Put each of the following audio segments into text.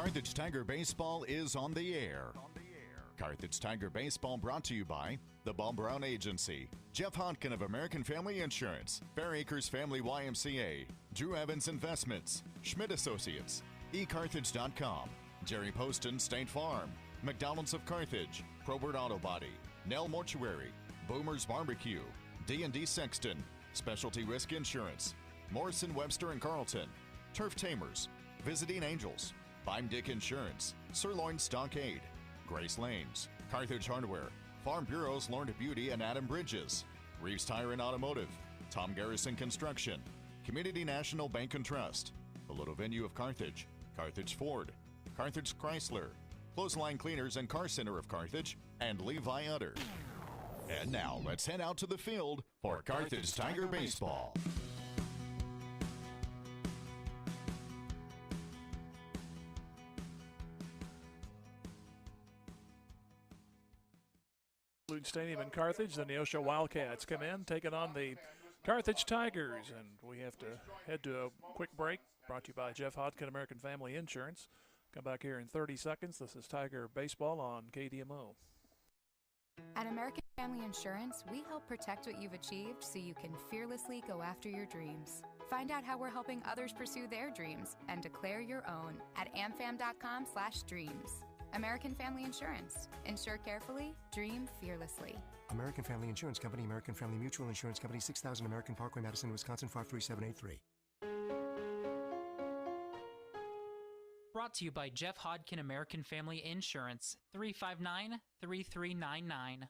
Carthage Tiger Baseball is on the air. Carthage Tiger Baseball brought to you by the Bob Brown Agency, Jeff Hodkin of American Family Insurance, Fair Acres Family YMCA, Drew Evans Investments, Schmidt Associates, eCarthage.com, Jerry Poston State Farm, McDonald's of Carthage, Probert Auto Body, Nell Mortuary, Boomer's Barbecue, D&D Sexton, Specialty Risk Insurance, Morrison Webster and Carlton, Turf Tamers, Visiting Angels, Bime Dick Insurance, Sirloin Stockade, Grace Lanes, Carthage Hardware, Farm Bureau's Lorna Beauty and Adam Bridges, Reeves Tire and Automotive, Tom Garrison Construction, Community National Bank and Trust, the Little Venue of Carthage, Carthage Ford, Carthage Chrysler, Clothesline Cleaners and Car Center of Carthage, and Levi Utter. And now let's head out to the field for Carthage Tiger Baseball. Stadium in Carthage, the Neosho Wildcats come in, taking on the Carthage Tigers, and we have to head to a quick break, brought to you by Jeff Hodkin, American Family Insurance. Come back here in 30 seconds. This is Tiger Baseball on KDMO. At American Family Insurance, we help protect what you've achieved so you can fearlessly go after your dreams. Find out how we're helping others pursue their dreams and declare your own at amfam.com/dreams. American Family Insurance. Insure carefully, dream fearlessly. American Family Insurance Company, American Family Mutual Insurance Company, 6000 American Parkway, Madison, Wisconsin, 53783. Brought to you by Jeff Hodkin, American Family Insurance, 359-3399.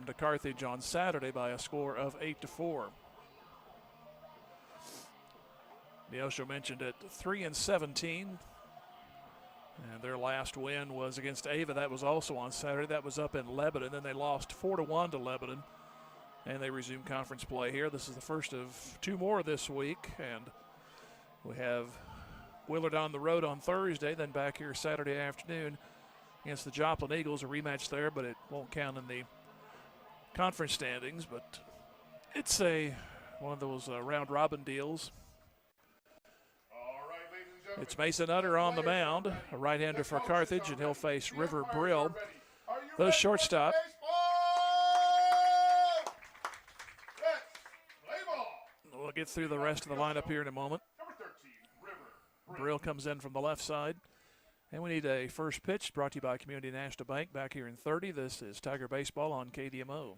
To Carthage on Saturday by a score of 8-4. Neosho mentioned it, 3-17, and their last win was against Ava. That was also on Saturday. That was up in Lebanon. Then they lost 4-1 to Lebanon, and they resumed conference play here. This is the first of two more this week, and we have Willard on the road on Thursday, then back here Saturday afternoon against the Joplin Eagles. A rematch there, but it won't count in the conference standings, but it's one of those round-robin deals. It's Mason Utter on the mound, a right-hander for Carthage, and he'll face River Brill, the shortstop. We'll get through the rest of the lineup here in a moment. Brill comes in from the left side. And we need a first pitch brought to you by Community National Bank back here in 30. This is Tiger Baseball on KDMO.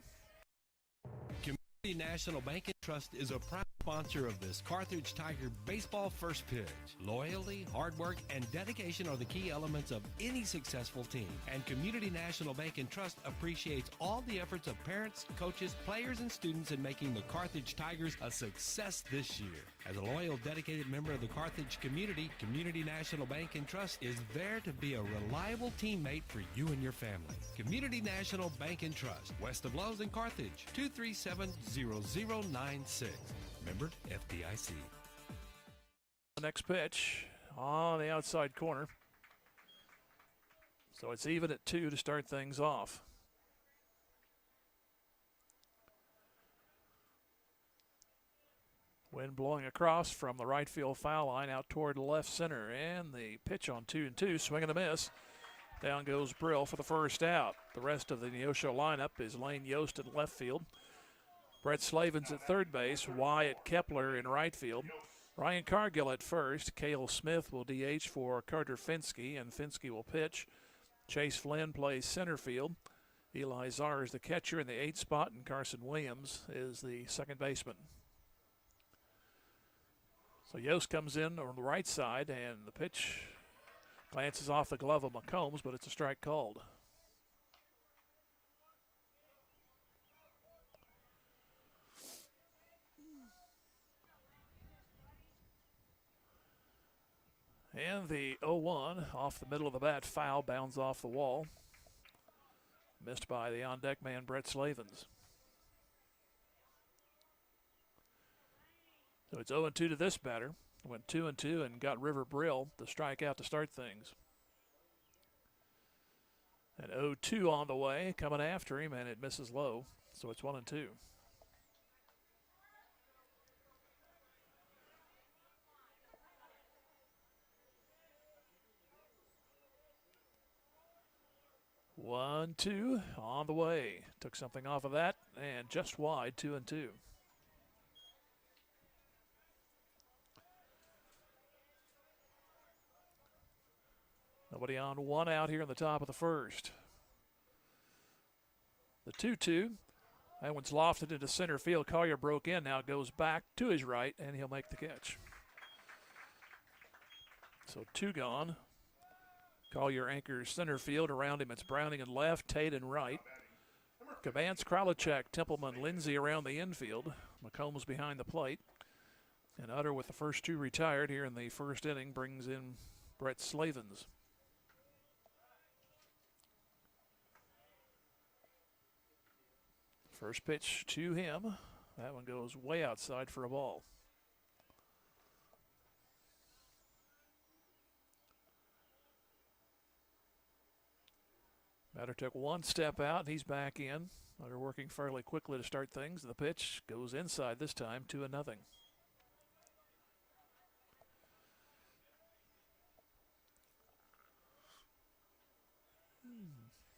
Community National Bank and Trust is a proud Sponsor of this Carthage Tiger baseball first pitch. Loyalty, hard work, and dedication are the key elements of any successful team. And Community National Bank and Trust appreciates all the efforts of parents, coaches, players, and students in making the Carthage Tigers a success this year. As a loyal, dedicated member of the Carthage community, Community National Bank and Trust is there to be a reliable teammate for you and your family. Community National Bank and Trust, west of Lowe's in Carthage, 237-0096. Member FDIC. The next pitch on the outside corner. So it's even at 2 to start things off. Wind blowing across from the right field foul line out toward left center. And the pitch on 2-2, swing and a miss. Down goes Brill for the first out. The rest of the Neosho lineup is Lane Yost at left field, Brett Slavens at third base, Wyatt Kepler in right field, Ryan Cargill at first, Cale Smith will DH for Carter Finsky, and Finsky will pitch. Chase Flynn plays center field. Eli Czar is the catcher in the 8th spot, and Carson Williams is the second baseman. So Yost comes in on the right side, and the pitch glances off the glove of McCombs, but it's a strike called. And the 0-1 off the middle of the bat, foul, bounds off the wall. Missed by the on-deck man, Brett Slavens. So it's 0-2 to this batter. Went 2-2 and got River Brill to strike out to start things. And 0-2 on the way, coming after him, and it misses low. So it's 1-2. One, two, on the way. Took something off of that, and just wide, 2-2. Nobody on, one out here in the top of the first. The 2-2. That one's lofted into center field. Collier broke in, now goes back to his right, and he'll make the catch. So 2 gone. Collier anchors center field. Around him, it's Browning in left, Tate in right. Cabance, Kralichek, Templeman, Lindsay around the infield. McCombs behind the plate. And Utter, with the first 2 retired here in the first inning, brings in Brett Slavens. First pitch to him. That one goes way outside for a ball. Batter took 1 step out, and he's back in. They're working fairly quickly to start things. The pitch goes inside this time, 2-0.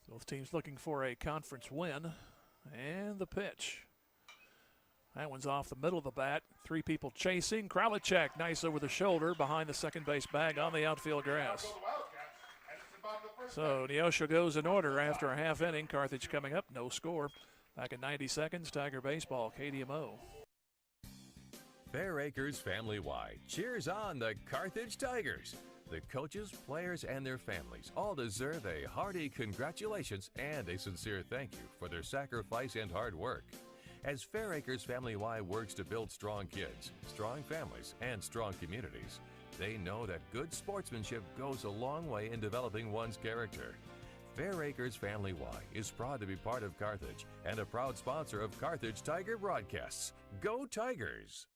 Both teams looking for a conference win. And the pitch. That one's off the middle of the bat. 3 people chasing. Kralichek, nice over the shoulder, behind the second base bag on the outfield grass. So Neosho goes in order after a half inning. Carthage coming up, no score. Back in 90 seconds, Tiger Baseball, KDMO. Fair Acres family-wide cheers on the Carthage Tigers. The coaches, players, and their families all deserve a hearty congratulations and a sincere thank you for their sacrifice and hard work. As Fair Acres family-wide works to build strong kids, strong families, and strong communities, they know that good sportsmanship goes a long way in developing one's character. Fair Acres Family-Wide is proud to be part of Carthage and a proud sponsor of Carthage Tiger broadcasts. Go Tigers!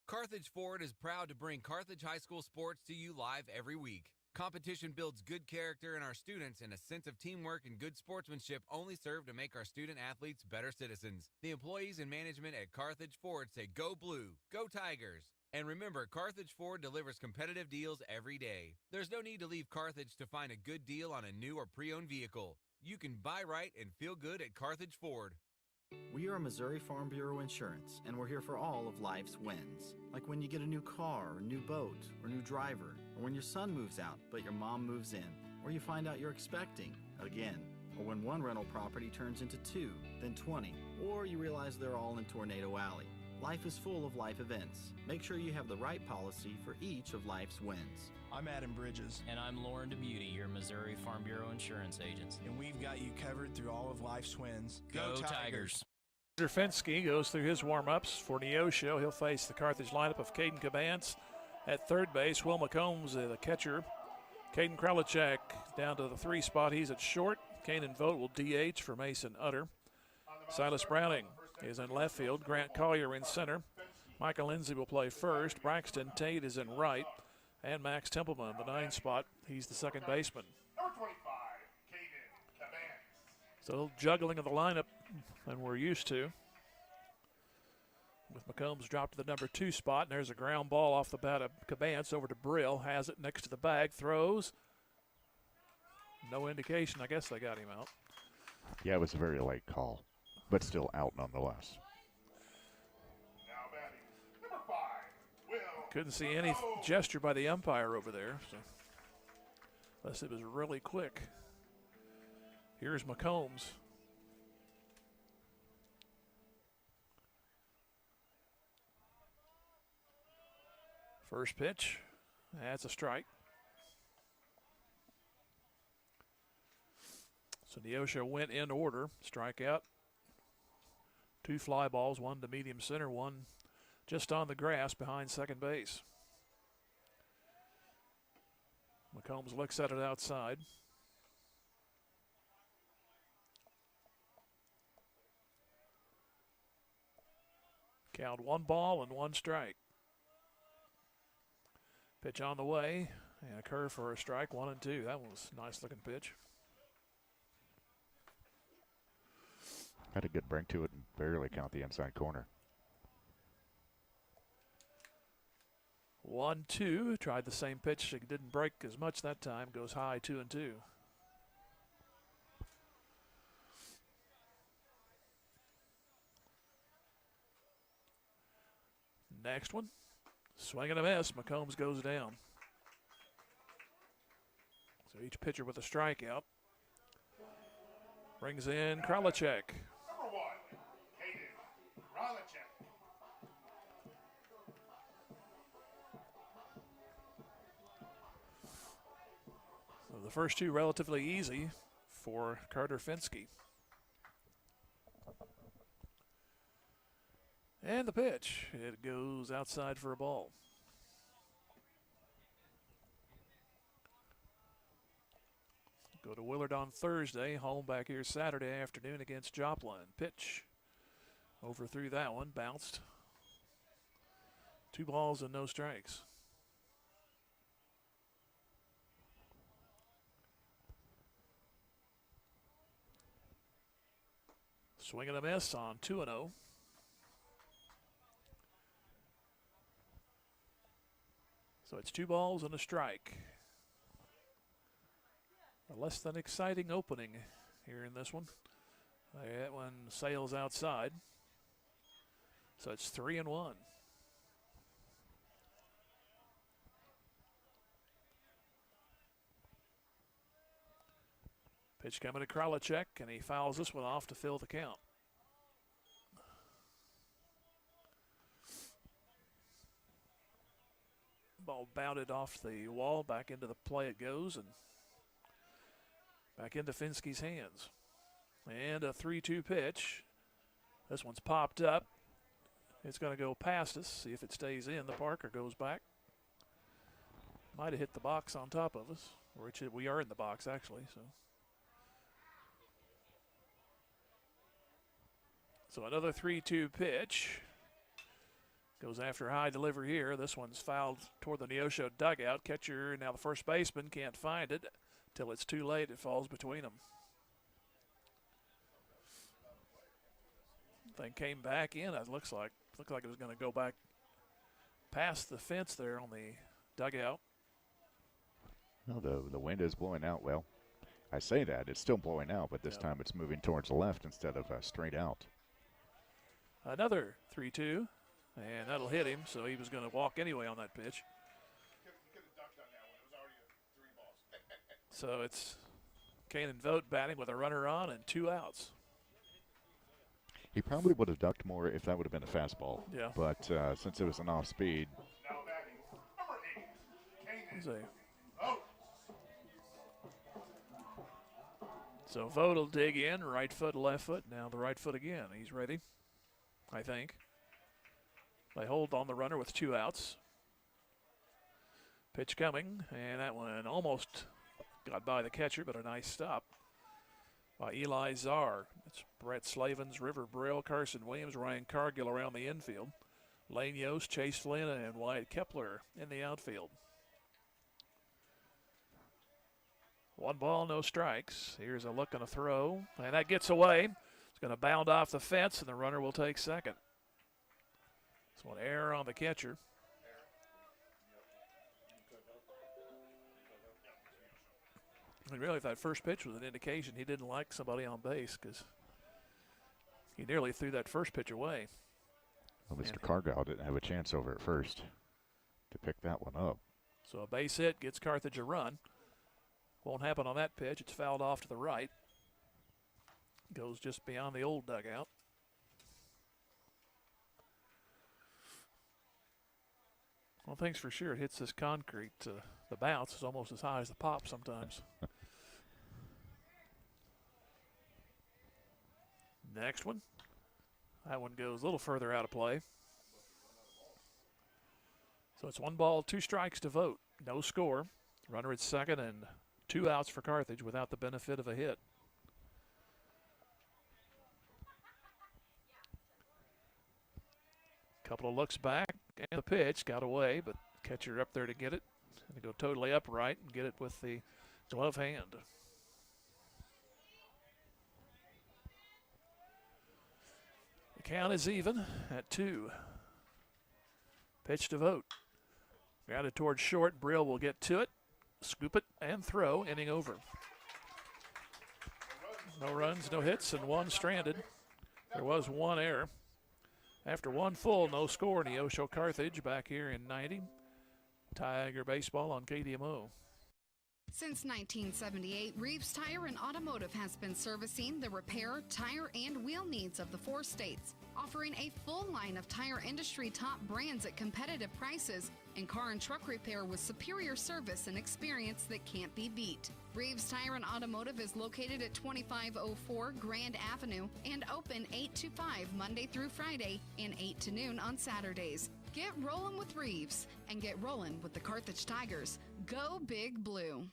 Carthage Ford is proud to bring Carthage High School sports to you live every week. Competition builds good character in our students, and a sense of teamwork and good sportsmanship only serve to make our student athletes better citizens. The employees and management at Carthage Ford say go blue, go Tigers. And remember, Carthage Ford delivers competitive deals every day. There's no need to leave Carthage to find a good deal on a new or pre-owned vehicle. You can buy right and feel good at Carthage Ford. We are Missouri Farm Bureau Insurance, and we're here for all of life's wins. Like when you get a new car, or new boat, or new driver, or when your son moves out but your mom moves in, or you find out you're expecting again, or when one rental property turns into 2, then 20, or you realize they're all in Tornado Alley. Life is full of life events. Make sure you have the right policy for each of life's wins. I'm Adam Bridges. And I'm Lauren DeBeauty, your Missouri Farm Bureau insurance agent. And we've got you covered through all of life's wins. Go Tigers! Finsky goes through his warm-ups for Neosho. He'll face the Carthage lineup of Caden Cabance at third base. Will McCombs, the catcher. Caden Kralichak down to the 3 spot. He's at short. Kanan Vogt will DH for Mason Utter. Silas Browning is in left field. Grant Collier in center. Michael Lindsay will play first. Braxton Tate is in right. And Max Templeman, the 9 spot. He's the second baseman. Number 25, Caden Cabance. So juggling of the lineup than we're used to. With McCombs dropped to the number 2 spot, and there's a ground ball off the bat of Cabance over to Brill. Has it next to the bag, throws. No indication. I guess they got him out. Yeah, it was a very late call, but still out nonetheless. Now batting, number 5, Will. Couldn't see any gesture by the umpire over there, so unless it was really quick. Here's McCombs. First pitch, that's a strike. So Neosho went in order, strikeout. 2 fly balls, 1 to medium center, 1 just on the grass behind second base. McCombs looks at it outside. Count 1 ball and 1 strike. Pitch on the way, and a curve for a strike, 1 and 2. That was a nice looking pitch. Had a good break to it and barely count the inside corner. 1-2. Tried the same pitch. It didn't break as much that time. Goes high, 2 and 2. Next one. Swing and a miss. McCombs goes down. So each pitcher with a strikeout. Brings in Kralichak. Number 1, Caden Kralichak. So the first 2 relatively easy for Carter Finsky. And the pitch. It goes outside for a ball. Go to Willard on Thursday. Home back here Saturday afternoon against Joplin. Pitch. Overthrew that one. Bounced. 2 balls and no strikes. Swing and a miss on 2-0. So it's 2 balls and a strike. A less than exciting opening here in this one. That one sails outside. So it's 3-1. Pitch coming to Kralichak, and he fouls this one off to fill the count. Ball bounded off the wall, back into the play it goes, and back into Finsky's hands. And a 3-2 pitch. This one's popped up. It's going to go past us, see if it stays in. The Parker goes back. Might have hit the box on top of us, which we are in the box actually. So another 3-2 pitch. Goes after high delivery here. This one's fouled toward the Neosho dugout. Catcher, now the first baseman, can't find it. Till it's too late, it falls between them. Thing came back in, it looked like it was going to go back past the fence there on the dugout. Well, the wind is blowing out. Well, I say that, it's still blowing out, but this time it's moving towards the left instead of straight out. Another 3-2. And that'll hit him, so he was going to walk anyway on that pitch. So it's Kanan Vogt batting with a runner on and 2 outs. He probably would have ducked more if that would have been a fastball. Yeah. But since it was an off-speed. So Vogt will dig in, right foot, left foot. Now the right foot again. He's ready, I think. They hold on the runner with 2 outs. Pitch coming, and that one almost got by the catcher, but a nice stop by Eli Czar. It's Brett Slavens, River Brill, Carson Williams, Ryan Cargill around the infield. Lane Yost, Chase Flynn, and Wyatt Kepler in the outfield. 1 ball, no strikes. Here's a look and a throw, and that gets away. It's going to bound off the fence, and the runner will take second. So an error on the catcher. I mean, really, if that first pitch was an indication he didn't like somebody on base, because he nearly threw that first pitch away. Well, Mr. Cargill didn't have a chance over at first to pick that one up. So a base hit gets Carthage a run. Won't happen on that pitch. It's fouled off to the right. Goes just beyond the old dugout. Well, things for sure. It hits this concrete. The bounce is almost as high as the pop sometimes. Next one. That one goes a little further out of play. So it's 1 ball, 2 strikes to Vogt. No score. Runner at second and 2 outs for Carthage without the benefit of a hit. Couple of looks back, and the pitch got away, but catcher up there to get it. And to go totally upright and get it with the glove hand. The count is even at 2. Pitch to Vogt. Grounded towards short. Brill will get to it, scoop it, and throw. Inning over. No runs, no hits, and 1 stranded. There was 1 error. After 1 full, no score. Neosho Carthage back here in 90. Tiger Baseball on KDMO. Since 1978, Reeves Tire and Automotive has been servicing the repair, tire, and wheel needs of the 4 states, offering a full line of tire industry top brands at competitive prices and car and truck repair with superior service and experience that can't be beat. Reeves Tire and Automotive is located at 2504 Grand Avenue and open 8 to 5 Monday through Friday and 8 to noon on Saturdays. Get rolling with Reeves and get rolling with the Carthage Tigers. Go Big Blue.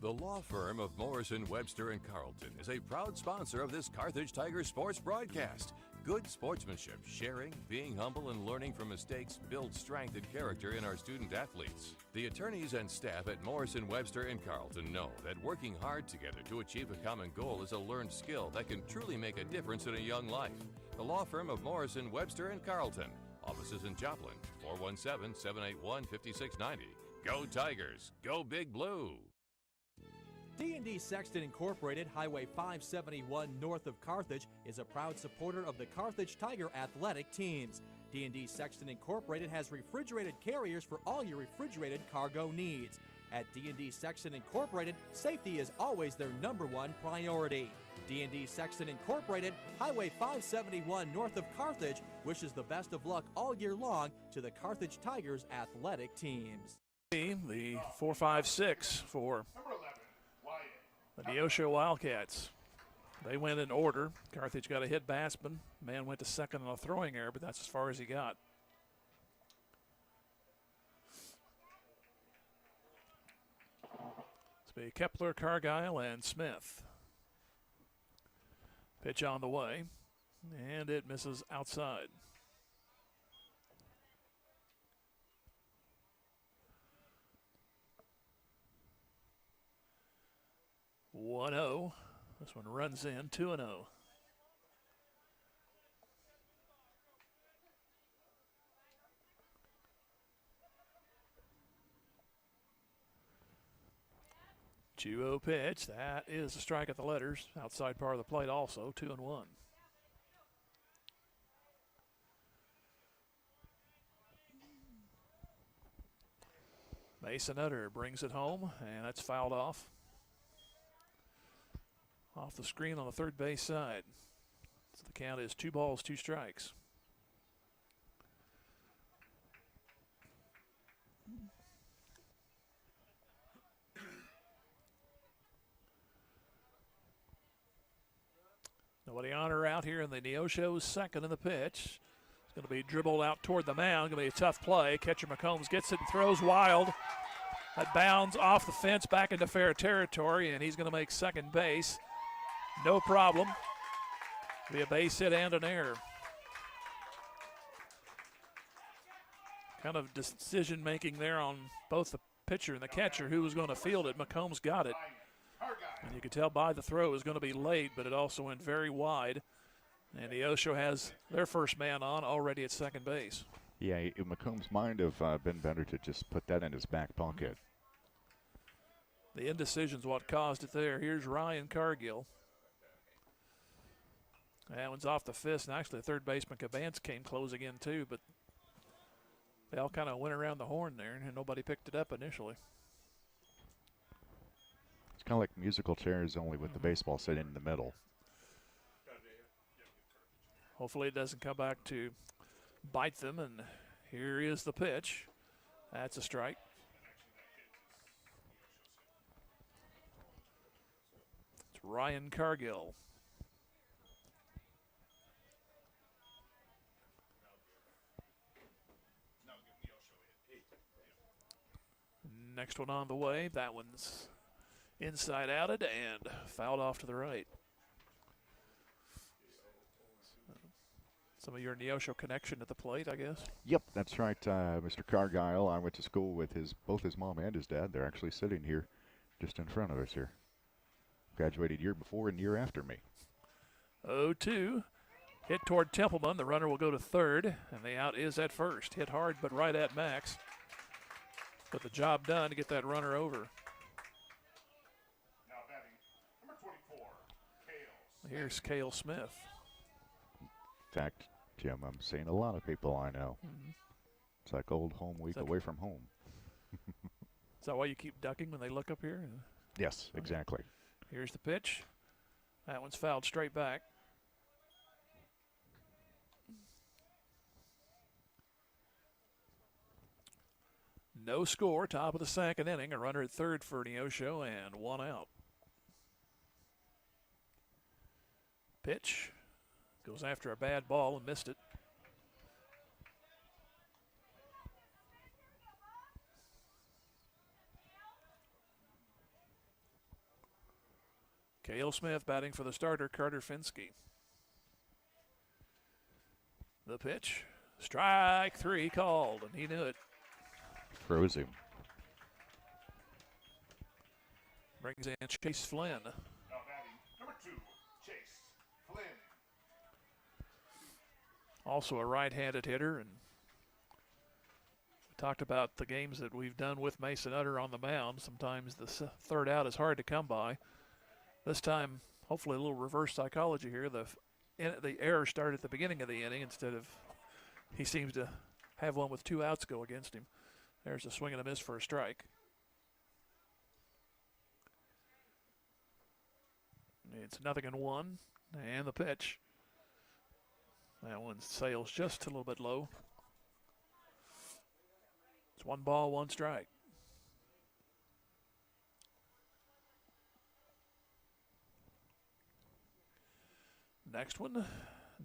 The law firm of Morrison, Webster, and Carlton is a proud sponsor of this Carthage Tiger sports broadcast. Good sportsmanship, sharing, being humble, and learning from mistakes build strength and character in our student athletes. The attorneys and staff at Morrison, Webster, and Carlton know that working hard together to achieve a common goal is a learned skill that can truly make a difference in a young life. The law firm of Morrison, Webster, and Carlton. Offices in Joplin, 417-781-5690. Go Tigers, go Big Blue. D&D Sexton Incorporated, Highway 571 north of Carthage, is a proud supporter of the Carthage Tiger athletic teams. D&D Sexton Incorporated has refrigerated carriers for all your refrigerated cargo needs. At D&D Sexton Incorporated, safety is always their #1 priority. D&D Sexton Incorporated, Highway 571 north of Carthage, wishes the best of luck all year long to the Carthage Tigers athletic teams. The 4-5-6 for the Neosho Wildcats. They went in order. Carthage got a hit Bassman. Man went to second on a throwing error, but that's as far as he got. It's be Kepler, Cargyle, and Smith. Pitch on the way, and it misses outside. One-0. This one runs in 2-0. Two-0 pitch. That is a strike at the letters. Outside part of the plate also. 2-1. Mason Utter brings it home, and that's fouled off. Off the screen on the third base side. So the count is 2 balls, 2 strikes. Nobody on or out here in the Neosho's second in the pitch. It's going to be dribbled out toward the mound. Going to be a tough play. Catcher McCombs gets it and throws wild. That bounds off the fence back into fair territory, and he's going to make second base. No problem. Be a base hit and an error. Kind of decision making there on both the pitcher and the catcher who was going to field it. McCombs got it. And you could tell by the throw it was going to be late, but it also went very wide. And Neosho has their first man on already at second base. Yeah, McCombs might have been better to just put that in his back pocket. The indecision's what caused it there. Here's Ryan Cargill. That one's off the fist, and actually third baseman Cabance came closing in too, but they all kind of went around the horn there, and nobody picked it up initially. It's kind of like musical chairs, only with the baseball sitting in the middle. Hopefully it doesn't come back to bite them, and here is the pitch. That's a strike. It's Ryan Cargill. Next one on the way. That one's inside outed and fouled off to the right. Some of your Neosho connection at the plate, I guess. Yep, that's right, Mr. Cargile. I went to school with both his mom and his dad. They're actually sitting here just in front of us here. Graduated year before and year after me. 0-2. Hit toward Templeman. The runner will go to third, and the out is at first. Hit hard, but right at Max. But the job done to get that runner over. Now batting, number 24, Cale. Here's Cale Smith. In fact, Jim, I'm seeing a lot of people I know. Mm-hmm. It's like old home week away from home. Is that why you keep ducking when they look up here? Yes, exactly. Here's the pitch. That one's fouled straight back. No score, top of the second inning. A runner at third for Neosho and one out. Pitch. Goes after a bad ball and missed it. Cale Smith batting for the starter, Carter Finsky. The pitch. Strike 3 called, and he knew it. Froze him. Brings in Chase Flynn. Now batting, number 2, Chase Flynn. Also a right-handed hitter, and we talked about the games that we've done with Mason Utter on the mound. Sometimes the third out is hard to come by. This time, hopefully a little reverse psychology here. The error started at the beginning of the inning instead of he seems to have one with 2 outs go against him. There's a swing and a miss for a strike. It's 0-1, and the pitch. That one sails just a little bit low. It's 1 ball, 1 strike. Next one,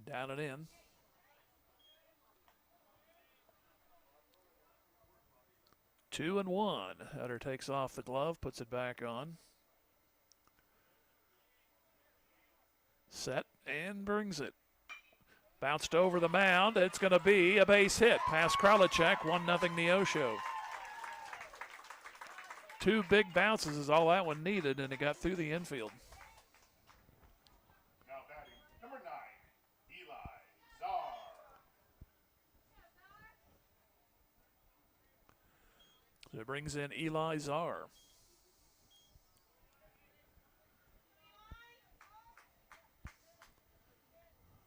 down and in. Two and one. Utter takes off the glove, puts it back on. Set and brings it. Bounced over the mound. It's going to be a base hit. Past Kralichek, 1-0 Neosho. 2 big bounces is all that one needed, and it got through the infield. Now batting, number 9, Eli Czar. So it brings in Eli Czar.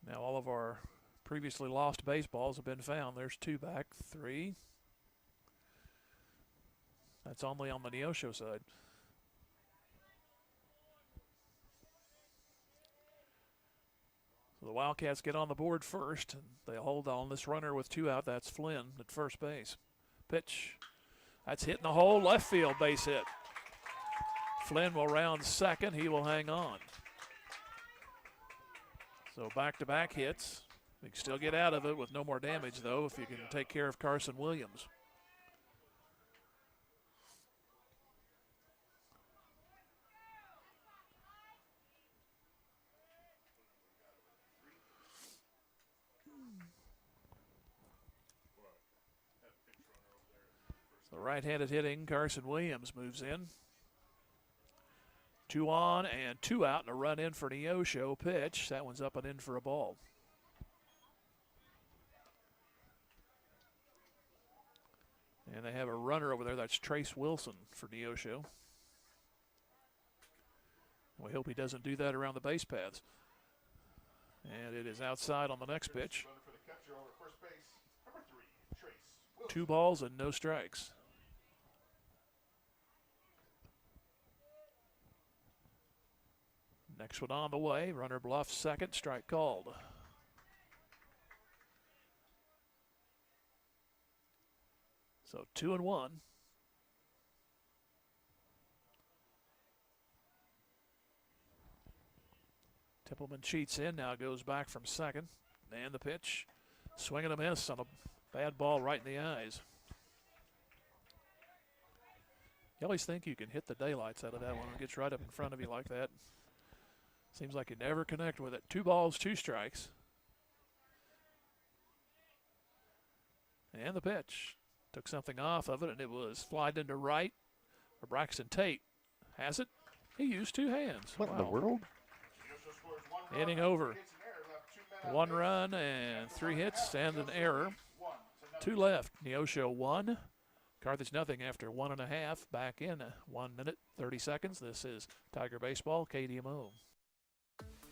Now all of our previously lost baseballs have been found. There's 2 back, 3. That's only on the Neosho side. So The Wildcats get on the board first. And they hold on this runner with 2 out. That's Flynn at first base. Pitch. That's hitting the hole. Left field base hit. Flynn will round second. He will hang on. So back-to-back hits. You can still get out of it with no more damage, though, if you can take care of Carson Williams. The right-handed hitting Carson Williams moves in. 2 on and 2 out and a run in for Neosho. Pitch. That one's up and in for a ball. And they have a runner over there. That's Trace Wilson for Neosho. We hope he doesn't do that around the base paths. And it is outside on the next pitch. 2 balls and no strikes. Next one on the way. Runner bluffs second. Strike called. So 2-1. Tippelman cheats in. Now goes back from second. And the pitch. Swing and a miss on a bad ball right in the eyes. You always think you can hit the daylights out of that one. It gets right up in front of you like that. Seems like you never connect with it. 2 balls, 2 strikes. And the pitch. Took something off of it, and it was flied into right. For Braxton Tate. Has it? He used 2 hands. What in the world? Inning over. 1 run and 3 hits and an error. 2 left. Neosho 1. Carthage nothing after 1.5. Back in 1 minute, 30 seconds. This is Tiger Baseball, KDMO.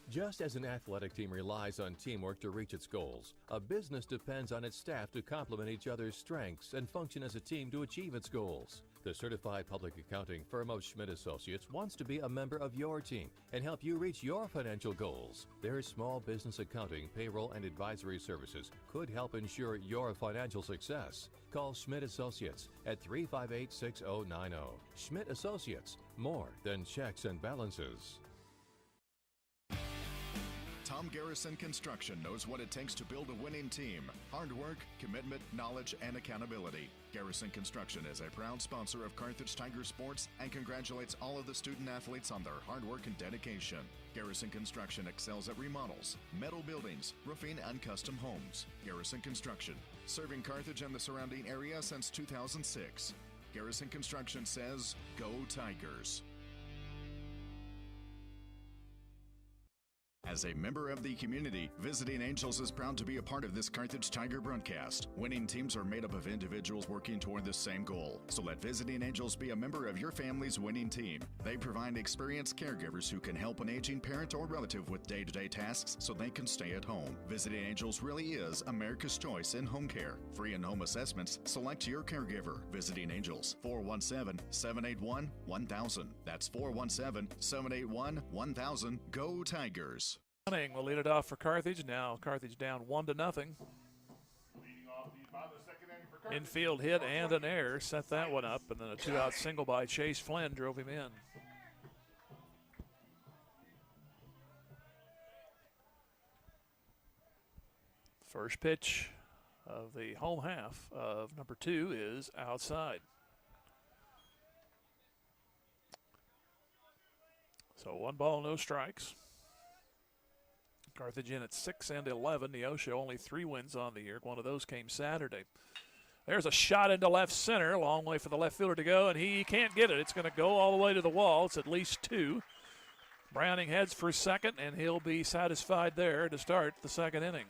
Just as an athletic team relies on teamwork to reach its goals, a business depends on its staff to complement each other's strengths and function as a team to achieve its goals. The certified public accounting firm of Schmidt Associates wants to be a member of your team and help you reach your financial goals. Their small business accounting, payroll, and advisory services could help ensure your financial success. Call Schmidt Associates at 358-6090. Schmidt Associates, more than checks and balances. Tom Garrison Construction knows what it takes to build a winning team. Hard work, commitment, knowledge, and accountability. Garrison Construction is a proud sponsor of Carthage Tiger Sports and congratulates all of the student athletes on their hard work and dedication. Garrison Construction excels at remodels, metal buildings, roofing, and custom homes. Garrison Construction, serving Carthage and the surrounding area since 2006. Garrison Construction says, go Tigers. As a member of the community, Visiting Angels is proud to be a part of this Carthage Tiger broadcast. Winning teams are made up of individuals working toward the same goal. So let Visiting Angels be a member of your family's winning team. They provide experienced caregivers who can help an aging parent or relative with day-to-day tasks so they can stay at home. Visiting Angels really is America's choice in home care. Free in-home assessments, select your caregiver. Visiting Angels, 417-781-1000. That's 417-781-1000. Go Tigers. We'll lead it off for Carthage. Now Carthage down 1-0. Infield hit and an error set that one up, and then a 2-out single by Chase Flynn drove him in. First pitch of the home half of number 2 is outside. So 1 ball, no strikes. Carthage in at 6-11. Neosho only 3 wins on the year. One of those came Saturday. There's a shot into left center. A long way for the left fielder to go, and he can't get it. It's going to go all the way to the wall. It's at least 2. Browning heads for second, and he'll be satisfied there to start the second inning.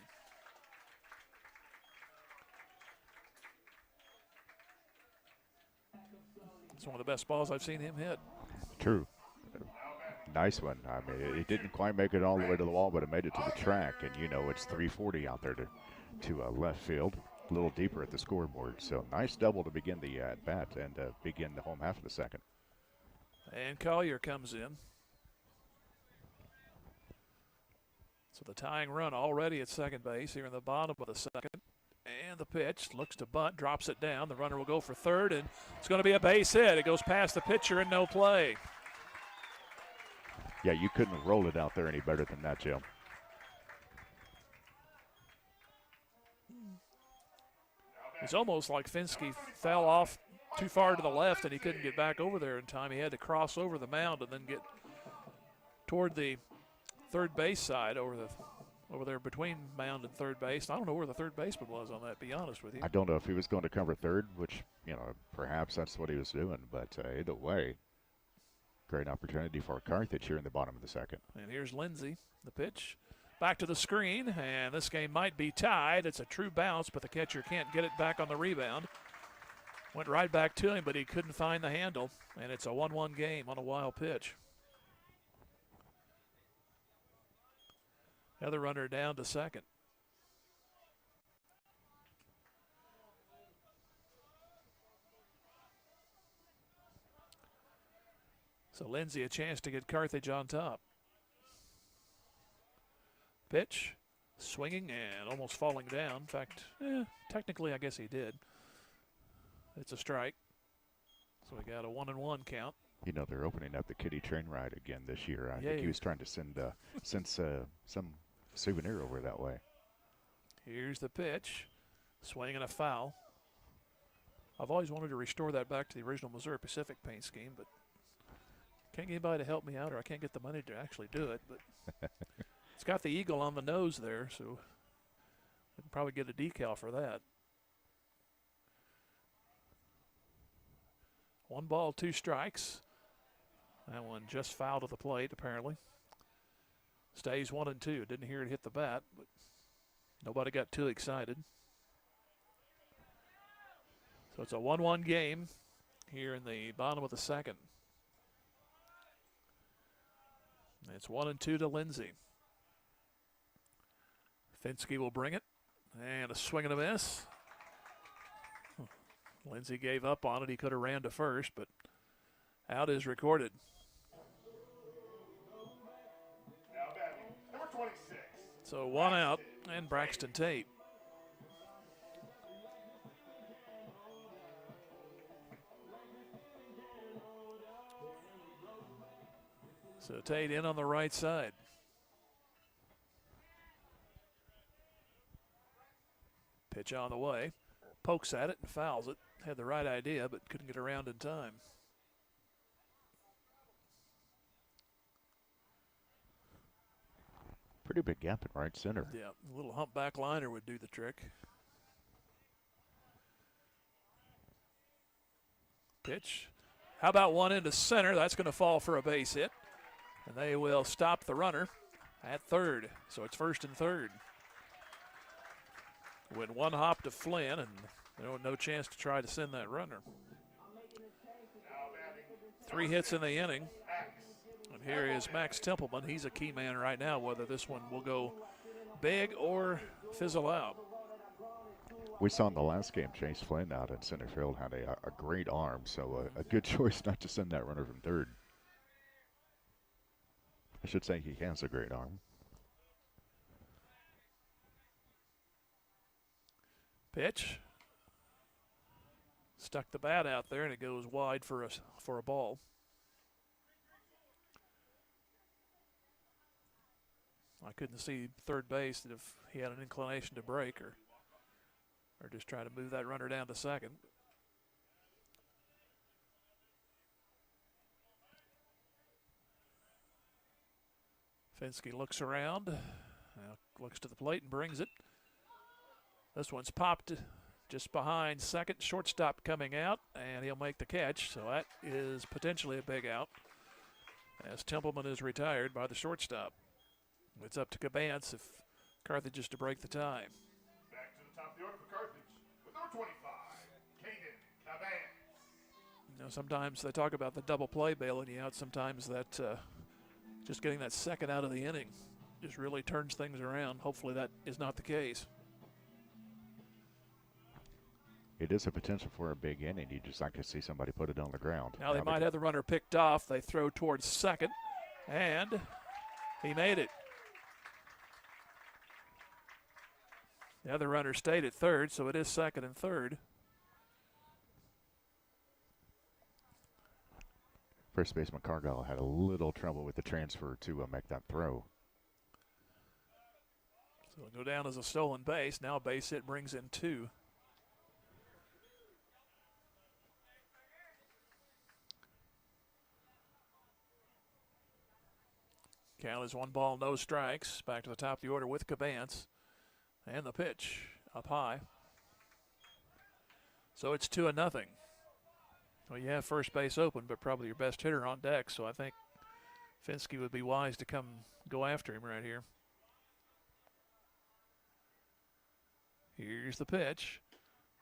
It's one of the best balls I've seen him hit. True. Nice one. I mean, it didn't quite make it all the way to the wall, but it made it to the track. And, you know, it's 340 out there to left field, a little deeper at the scoreboard. So nice double to begin the at-bat and begin the home half of the second. And Collier comes in. So the tying run already at second base here in the bottom of the second. And the pitch looks to bunt, drops it down. The runner will go for third, and it's going to be a base hit. It goes past the pitcher and no play. Yeah, you couldn't roll it out there any better than that, Jim. It's almost like Finsky fell off too far to the left and he couldn't get back over there in time. He had to cross over the mound and then get toward the third base side over there between mound and third base. I don't know where the third baseman was on that, to be honest with you. I don't know if he was going to cover third, which, perhaps that's what he was doing. But either way, great opportunity for Carthage here in the bottom of the second. And here's Lindsay, the pitch. Back to the screen, and this game might be tied. It's a true bounce, but the catcher can't get it back on the rebound. Went right back to him, but he couldn't find the handle, and it's a 1-1 game on a wild pitch. Other runner down to second. So Lindsay a chance to get Carthage on top. Pitch, swinging and almost falling down. In fact, technically I guess he did. It's a strike. So we got a 1-1 count. They're opening up the kiddie train ride again this year. I think he was trying to send some souvenir over that way. Here's the pitch. Swing and a foul. I've always wanted to restore that back to the original Missouri Pacific paint scheme, but can't get anybody to help me out, or I can't get the money to actually do it. But it's got the eagle on the nose there, so we can probably get a decal for that. 1 ball, 2 strikes. That one just foul to the plate, apparently. Stays 1-2. Didn't hear it hit the bat, but nobody got too excited. So it's a 1-1 game here in the bottom of the second. It's 1-2 to Lindsay. Finsky will bring it, and a swing and a miss. Lindsay gave up on it. He could have ran to first, but out is recorded. Now batting, number 26. So 1 out, and Braxton Tate. So Tate in on the right side. Pitch on the way. Pokes at it and fouls it. Had the right idea, but couldn't get around in time. Pretty big gap in right center. Yeah, a little humpback liner would do the trick. Pitch. How about one into center? That's going to fall for a base hit. And they will stop the runner at third. So it's first and third. Went 1 hop to Flynn, and no chance to try to send that runner. 3 hits in the inning. And here is Max Templeman. He's a key man right now, whether this one will go big or fizzle out. We saw in the last game Chase Flynn out in center field had a great arm, so a good choice not to send that runner from third. I should say he has a great arm. Pitch. Stuck the bat out there, and it goes wide for a ball. I couldn't see third base that if he had an inclination to break or just try to move that runner down to second. Finsky looks around, looks to the plate and brings it. This one's popped just behind second. Shortstop coming out, and he'll make the catch. So that is potentially a big out as Templeman is retired by the shortstop. It's up to Cabance if Carthage is to break the tie. Back to the top of the order for Carthage with number 25, Caden Cabance. Sometimes they talk about the double play bailing you out. Sometimes that just getting that second out of the inning just really turns things around. Hopefully that is not the case. It is a potential for a big inning. You just like to see somebody put it on the ground. Now they might have the runner picked off. They throw towards second, and he made it. The other runner stayed at third, so it is second and third. First baseman Cargill had a little trouble with the transfer to make that throw. So it'll go down as a stolen base. Now base hit brings in two. Count is 1 ball, no strikes. Back to the top of the order with Cabance. And the pitch up high. So it's 2-0. Well, you have first base open, but probably your best hitter on deck. So I think Finsky would be wise to come go after him right here. Here's the pitch.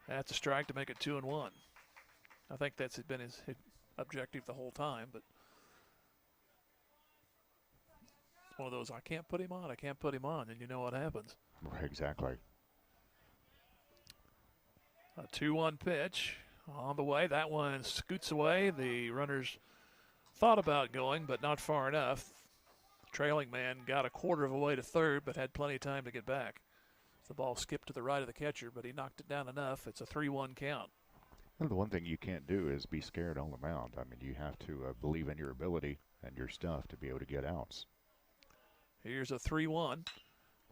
That's a strike to make it 2-1. I think that's been his objective the whole time, but it's one of those, I can't put him on, and you know what happens. Right, exactly. A 2-1 pitch on the way. That one scoots away. The runners thought about going, but not far enough. The trailing man got a quarter of a way to third, but had plenty of time to get back. The ball skipped to the right of the catcher, but he knocked it down enough. It's a 3-1 count. Well, the one thing you can't do is be scared on the mound. I mean, you have to believe in your ability and your stuff to be able to get outs. Here's a 3-1.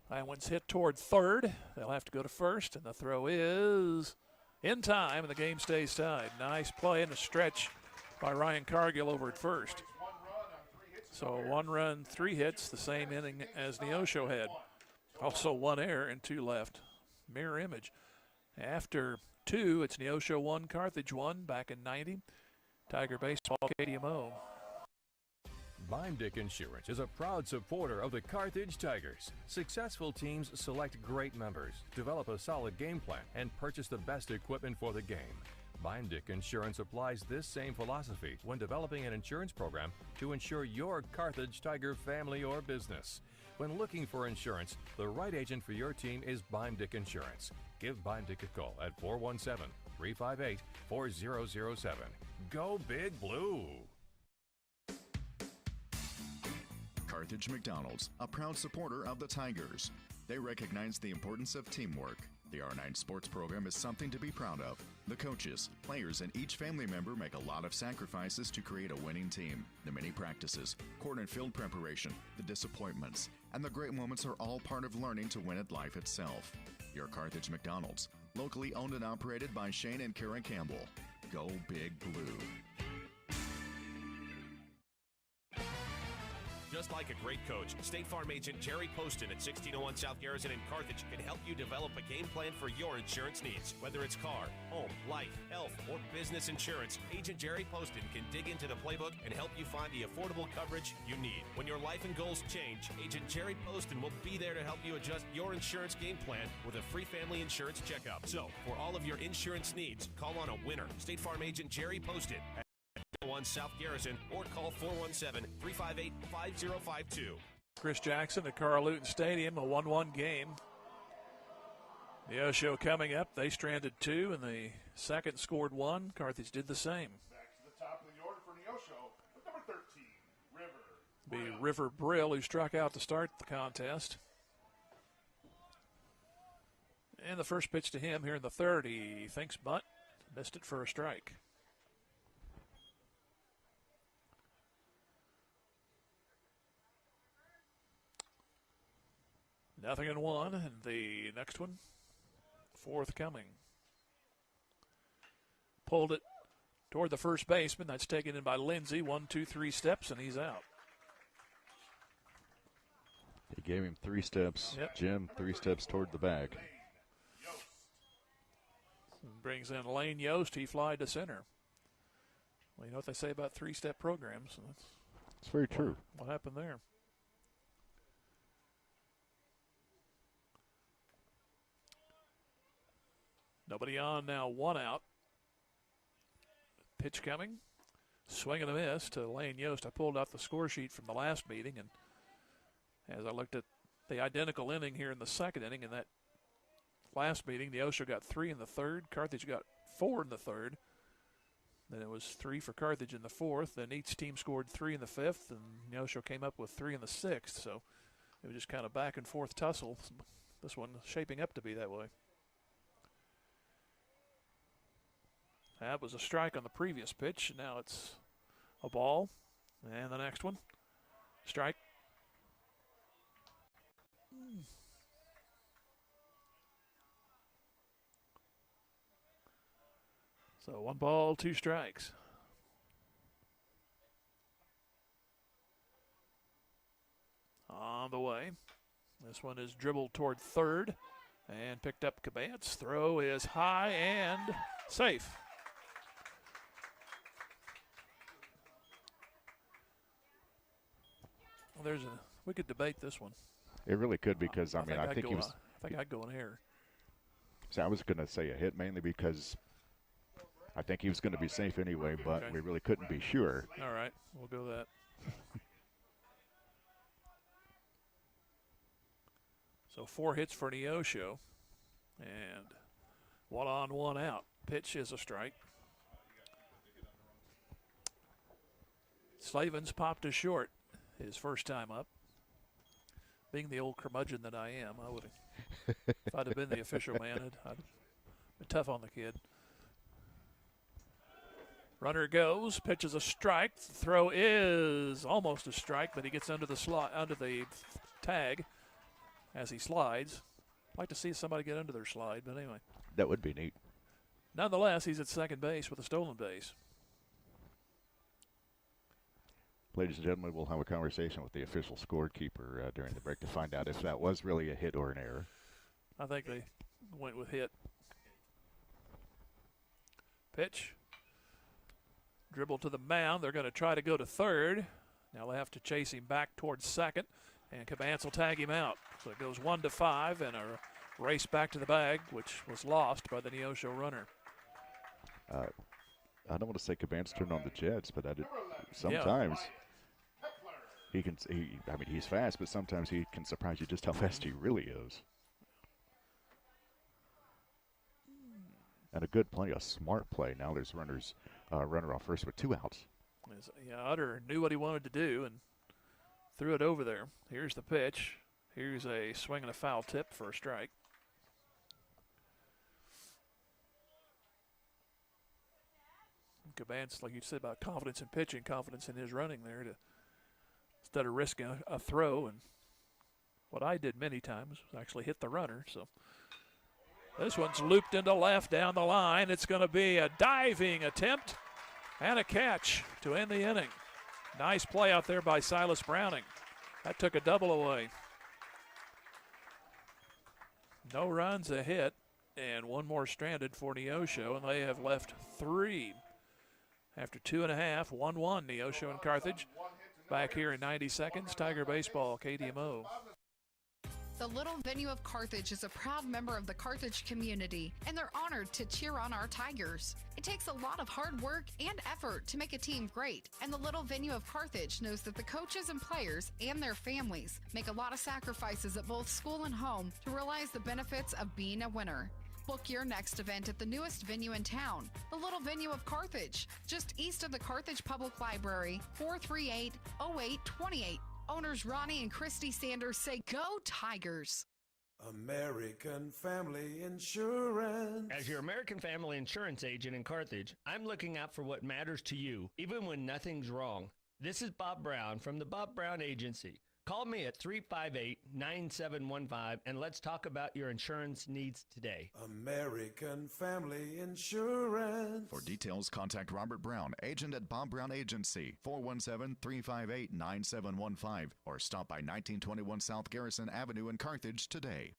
That one's hit toward third. They'll have to go to first, and the throw is in time, and the game stays tied. Nice play and a stretch by Ryan Cargill over at first. So 1 run, 3 hits, the same inning as Neosho had. Also 1 error and 2 left. Mirror image. After 2, it's Neosho 1, Carthage 1 back in 90. Tiger Baseball KDMO. Bimedick Insurance is a proud supporter of the Carthage Tigers. Successful teams select great members, develop a solid game plan, and purchase the best equipment for the game. Bimedick Insurance applies this same philosophy when developing an insurance program to insure your Carthage Tiger family or business. When looking for insurance, the right agent for your team is Bimedick Insurance. Give Bimedick a call at 417-358-4007. Go Big Blue! Carthage McDonald's, a proud supporter of the Tigers. They recognize the importance of teamwork. The R9 sports program is something to be proud of. The coaches, players, and each family member make a lot of sacrifices to create a winning team. The many practices, court and field preparation, the disappointments, and the great moments are all part of learning to win at life itself. Your Carthage McDonald's, locally owned and operated by Shane and Kara Campbell. Go Big Blue. Just like a great coach, State Farm agent Jerry Poston at 1601 South Garrison in Carthage can help you develop a game plan for your insurance needs. Whether it's car, home, life, health, or business insurance, Agent Jerry Poston can dig into the playbook and help you find the affordable coverage you need. When your life and goals change, Agent Jerry Poston will be there to help you adjust your insurance game plan with a free family insurance checkup. So, for all of your insurance needs, call on a winner. State Farm agent Jerry Poston at 1 South Garrison or call 417-358-5052. Chris Jackson at Carl Luton Stadium, a 1-1 game. Neosho coming up. They stranded 2, and the second scored 1. Carthage did the same. Back to the top of the order for Neosho with number 13, River. Be River Brill, who struck out to start the contest. And the first pitch to him here in the third, he thinks bunt, missed it for a strike. Nothing in one, and the next one, forthcoming. Pulled it toward the first baseman. That's taken in by Lindsay. 1, 2, 3 steps, and he's out. He gave him 3 steps. Yep. Jim, 3 steps toward the bag. Brings in Lane Yost. He flied to center. Well, you know what they say about 3-step programs. It's very true. What happened there? Nobody on now, 1 out. Pitch coming. Swing and a miss to Lane Yost. I pulled out the score sheet from the last meeting, and as I looked at the identical inning here in the second inning, in that last meeting, Neosho got 3 in the third. Carthage got 4 in the third. Then it was 3 for Carthage in the fourth. Then each team scored 3 in the fifth, and Neosho came up with 3 in the sixth. So it was just kind of back and forth tussle This one shaping up to be that way. That was a strike on the previous pitch. Now it's a ball. And the next one. Strike. So 1 ball, 2 strikes. On the way. This one is dribbled toward third and picked up Cabance. Throw is high and safe. Well, we could debate this one. It really could because, I think he was. I think I'd go in here. So I was going to say a hit mainly because I think he was going to be safe anyway, but we really couldn't be sure. All right, we'll go that. So 4 hits for Neosho, and 1 on, 1 out. Pitch is a strike. Slavens popped a short his first time up. Being the old curmudgeon that I am, I would have, if I'd have been the official man, I'd been tough on the kid. Runner goes, pitches a strike. The throw is almost a strike, but he gets under the tag as he slides. I'd like to see somebody get under their slide, but anyway. That would be neat. Nonetheless, he's at second base with a stolen base. Ladies and gentlemen, we'll have a conversation with the official scorekeeper during the break to find out if that was really a hit or an error. I think they went with hit. Pitch. Dribble to the mound. They're going to try to go to third. Now they'll have to chase him back towards second, and Cabance will tag him out. So it goes 1-5 and a race back to the bag, which was lost by the Neosho runner. I don't want to say Cabance turned on the Jets, but sometimes he can. He's fast, but sometimes he can surprise you just how fast he really is. And a good play, a smart play. Now there's runner off first with 2 outs. Utter knew what he wanted to do and threw it over there. Here's the pitch. Here's a swing and a foul tip for a strike. Cabance, like you said about confidence in pitching, confidence in his running there instead of risking a throw. And what I did many times was actually hit the runner. So this one's looped into left down the line. It's going to be a diving attempt and a catch to end the inning. Nice play out there by Silas Browning. That took a double away. No runs, a hit, and 1 more stranded for Neosho, and they have left 3. After 2.5, 1-1, Neosho and Carthage. Back here in 90 seconds, Tiger Baseball, KDMO. The Little Venue of Carthage is a proud member of the Carthage community, and they're honored to cheer on our Tigers. It takes a lot of hard work and effort to make a team great, and the Little Venue of Carthage knows that the coaches and players and their families make a lot of sacrifices at both school and home to realize the benefits of being a winner. Book your next event at the newest venue in town, the Little Venue of Carthage, just east of the Carthage Public Library, 438-0828. Owners Ronnie and Christy Sanders say, "Go Tigers!" American Family Insurance. As your American Family Insurance agent in Carthage, I'm looking out for what matters to you, even when nothing's wrong. This is Bob Brown from the Bob Brown Agency. Call me at 358-9715 and let's talk about your insurance needs today. American Family Insurance. For details, contact Robert Brown, agent at Bob Brown Agency, 417-358-9715, or stop by 1921 South Garrison Avenue in Carthage today.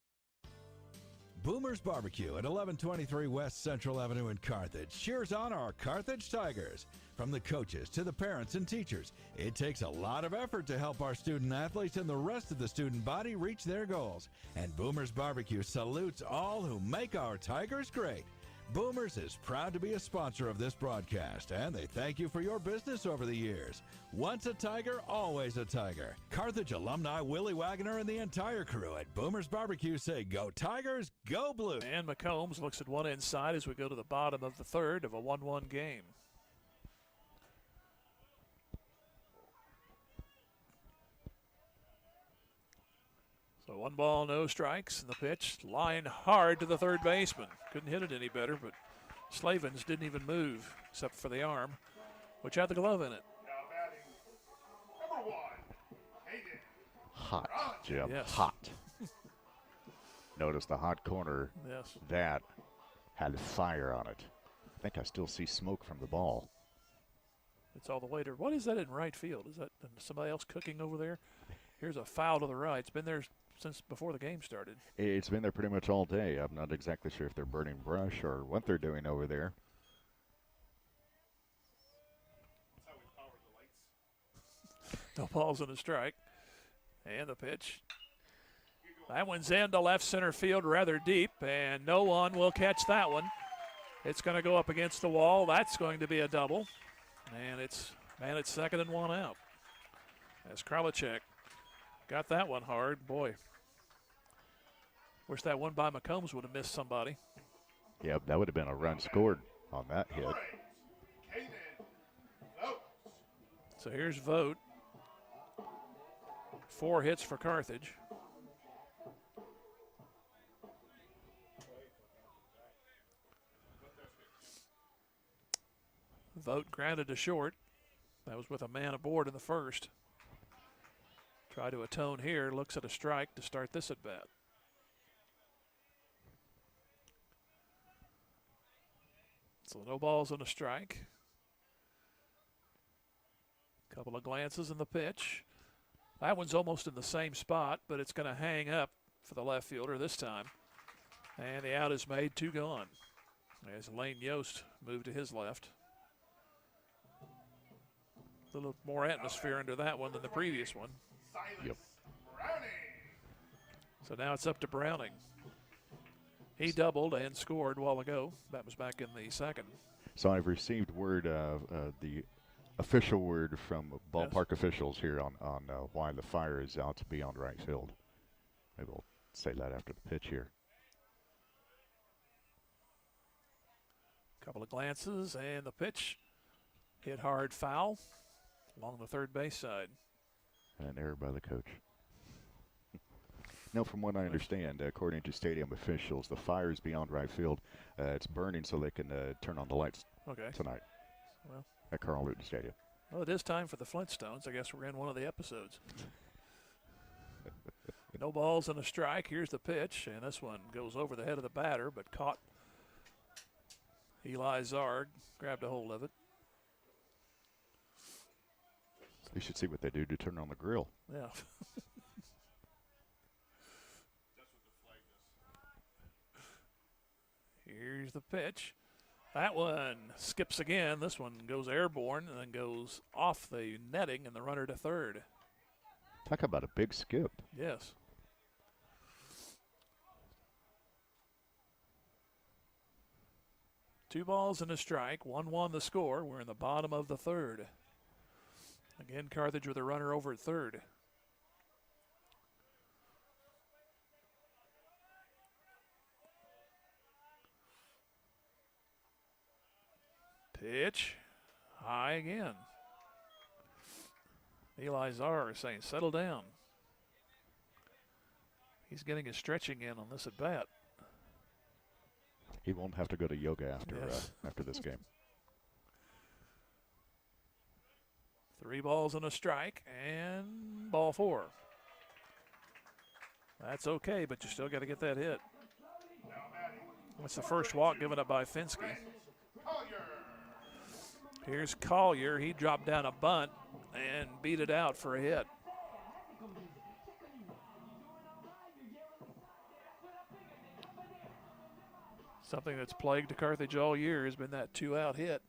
Boomer's Barbecue at 1123 West Central Avenue in Carthage cheers on our Carthage Tigers. From the coaches to the parents and teachers, it takes a lot of effort to help our student athletes and the rest of the student body reach their goals. And Boomer's Barbecue salutes all who make our Tigers great. Boomers is proud to be a sponsor of this broadcast, and they thank you for your business over the years. Once a Tiger, always a Tiger. Carthage alumni Willie Wagner and the entire crew at Boomer's Barbecue say, "Go Tigers, go Blue." And McCombs looks at one inside as we go to the bottom of the third of a 1-1 game. So So 1 ball, no strikes, and the pitch line hard to the third baseman. Couldn't hit it any better, but Slavens didn't even move except for the arm, which had the glove in it. Number 1, Hayden. Hot, Jim. Yes. Hot. Notice the hot corner. Yes. That had fire on it. I think I still see smoke from the ball. It's all the way to, what is that in right field? Is that somebody else cooking over there? Here's a foul to the right. It's been there since before the game started. It's been there pretty much all day. I'm not exactly sure if they're burning brush or what they're doing over there. No balls and a strike. And the pitch. That one's into left center field rather deep, and no one will catch that one. It's going to go up against the wall. That's going to be a double. And it's second and 1 out. As Kralichek got that one hard. Boy, wish that one by McCombs would have missed somebody. Yep, that would have been a run scored on that hit. So here's Vogt. 4 hits for Carthage. Vogt grounded to short. That was with a man aboard in the first. Try to atone here. Looks at a strike to start this at bat. So no balls and a strike. Couple of glances in the pitch. That one's almost in the same spot, but it's going to hang up for the left fielder this time. And the out is made, 2 gone. As Lane Yost moved to his left. A little more atmosphere into that one than the previous one. Yep. So now it's up to Browning. He doubled and scored a while ago. That was back in the second. So I've received word, the official word from ballpark officials here on why the fire is out to beyond right field. Maybe we'll say that after the pitch here. Couple of glances and the pitch. Hit hard foul along the third base side. An error by the coach. No, from what I understand, according to stadium officials, the fire is beyond right field. It's burning so they can turn on the lights tonight well, at Carl Luton Stadium. Well, it is time for the Flintstones. I guess we're in one of the episodes. No balls and a strike. Here's the pitch, and this one goes over the head of the batter, but caught. Eli Zard grabbed a hold of it. You should see what they do to turn on the grill. Yeah. Here's the pitch. That one skips again. This one goes airborne and then goes off the netting and the runner to third. Talk about a big skip. Yes. Two balls and a strike. 1-1 the score. We're in the bottom of the third. Again, Carthage with a runner over at third. Pitch. High again. Eli Zar is saying, settle down. He's getting his stretching in on this at bat. He won't have to go to yoga after this game. 3 balls and a strike, and ball 4. That's okay, but you still got to get that hit. That's the first walk given up by Finsky. Here's Collier. He dropped down a bunt and beat it out for a hit. Something that's plagued Carthage all year has been that 2-out hit.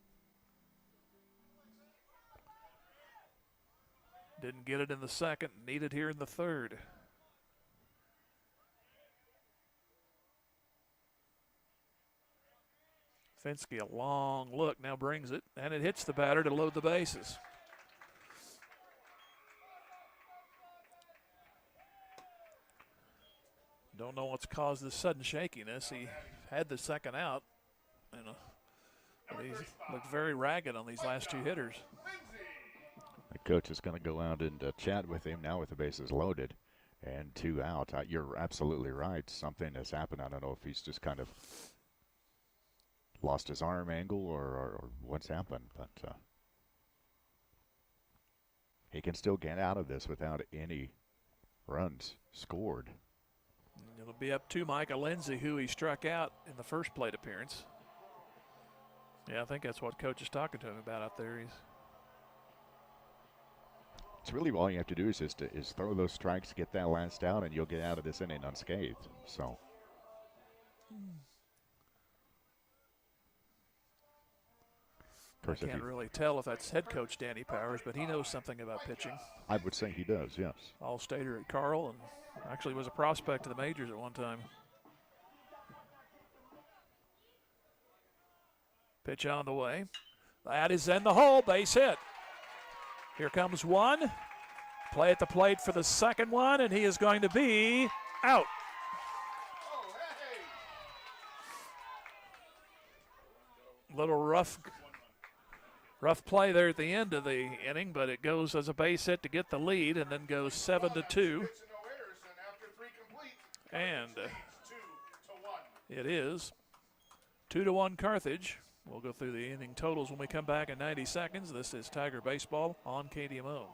Didn't get it in the second, needed here in the third. Finsky, a long look, now brings it, and it hits the batter to load the bases. Don't know what's caused this sudden shakiness. He had the second out, and he's looked very ragged on these last 2 hitters. The coach is going to go out and chat with him now with the bases loaded. And 2 out. You're absolutely right. Something has happened. I don't know if he's just kind of lost his arm angle or what's happened, but he can still get out of this without any runs scored. It'll be up to Micah Lindsay, who he struck out in the first plate appearance. Yeah, I think that's what Coach is talking to him about out there. It's really all you have to do is throw those strikes, get that last out, and you'll get out of this inning unscathed. So. I can't really tell if that's head coach Danny Powers, but he knows something about pitching. I would say he does, yes. All-stater at Carl, and actually was a prospect to the majors at one time. Pitch on the way. That is in the hole, base hit. Here comes one. Play at the plate for the second one, and he is going to be out. Little rough play there at the end of the inning, but it goes as a base hit to get the lead, and then goes 7-2. And it is 2-1 Carthage. We'll go through the inning totals when we come back in 90 seconds. This is Tiger Baseball on KDMO.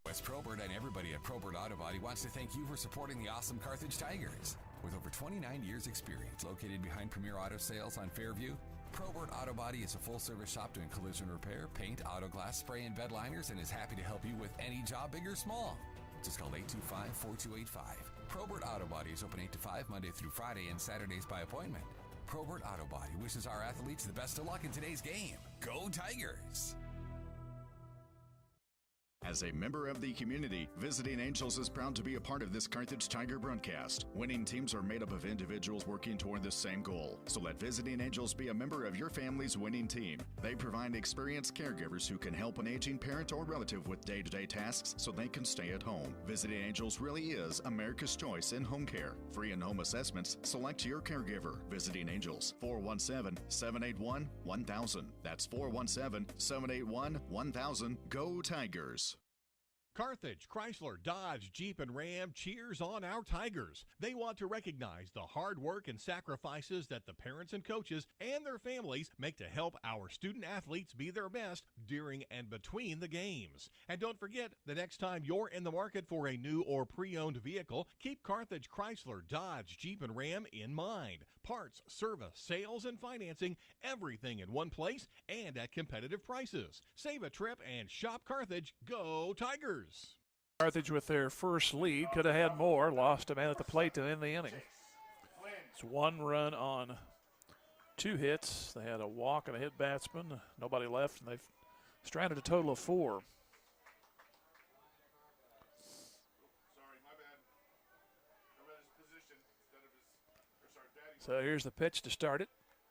Wes Probert and everybody at Probert Auto Body wants to thank you for supporting the awesome Carthage Tigers. With over 29 years experience, located behind Premier Auto Sales on Fairview, Probert Auto Body is a full-service shop doing collision repair, paint, auto glass, spray, and bed liners, and is happy to help you with any job, big or small. Just call 825-4285. Probert Auto Body is open 8 to 5 Monday through Friday and Saturdays by appointment. Probert Auto Body wishes our athletes the best of luck in today's game. Go Tigers! As a member of the community, Visiting Angels is proud to be a part of this Carthage Tiger broadcast. Winning teams are made up of individuals working toward the same goal. So let Visiting Angels be a member of your family's winning team. They provide experienced caregivers who can help an aging parent or relative with day-to-day tasks so they can stay at home. Visiting Angels really is America's choice in home care. Free in-home assessments, select your caregiver. Visiting Angels, 417-781-1000. That's 417-781-1000. Go Tigers! Carthage, Chrysler, Dodge, Jeep, and Ram cheers on our Tigers. They want to recognize the hard work and sacrifices that the parents and coaches and their families make to help our student athletes be their best during and between the games. And don't forget, the next time you're in the market for a new or pre-owned vehicle, keep Carthage, Chrysler, Dodge, Jeep, and Ram in mind. Parts, service, sales, and financing, everything in one place and at competitive prices. Save a trip and shop Carthage. Go Tigers! Carthage with their first lead. Could have had more. Lost a man at the plate to end the inning. It's 1 run on 2 hits. They had a walk and a hit batsman. Nobody left, and they've stranded a total of 4. So here's the pitch to start it,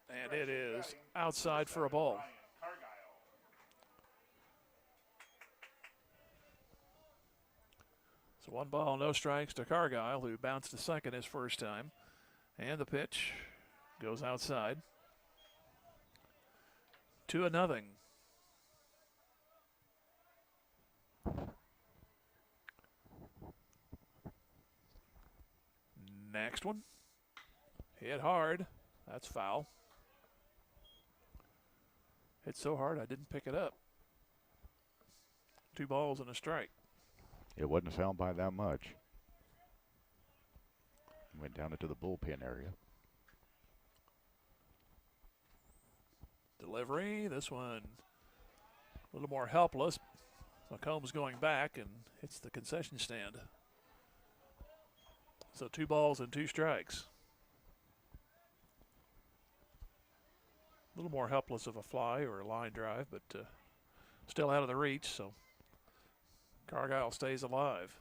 and it is outside for a ball. So 1 ball, no strikes to Cargyle, who bounced to second his first time. And the pitch goes outside. 2-0. Next one. Hit hard. That's foul. Hit so hard I didn't pick it up. 2 balls and a strike. It wasn't fouled by that much. Went down into the bullpen area. Delivery. This one a little more helpless. McCombs going back and hits the concession stand. So 2 balls and 2 strikes. A little more helpless of a fly or a line drive, but still out of the reach, so Cargyle stays alive.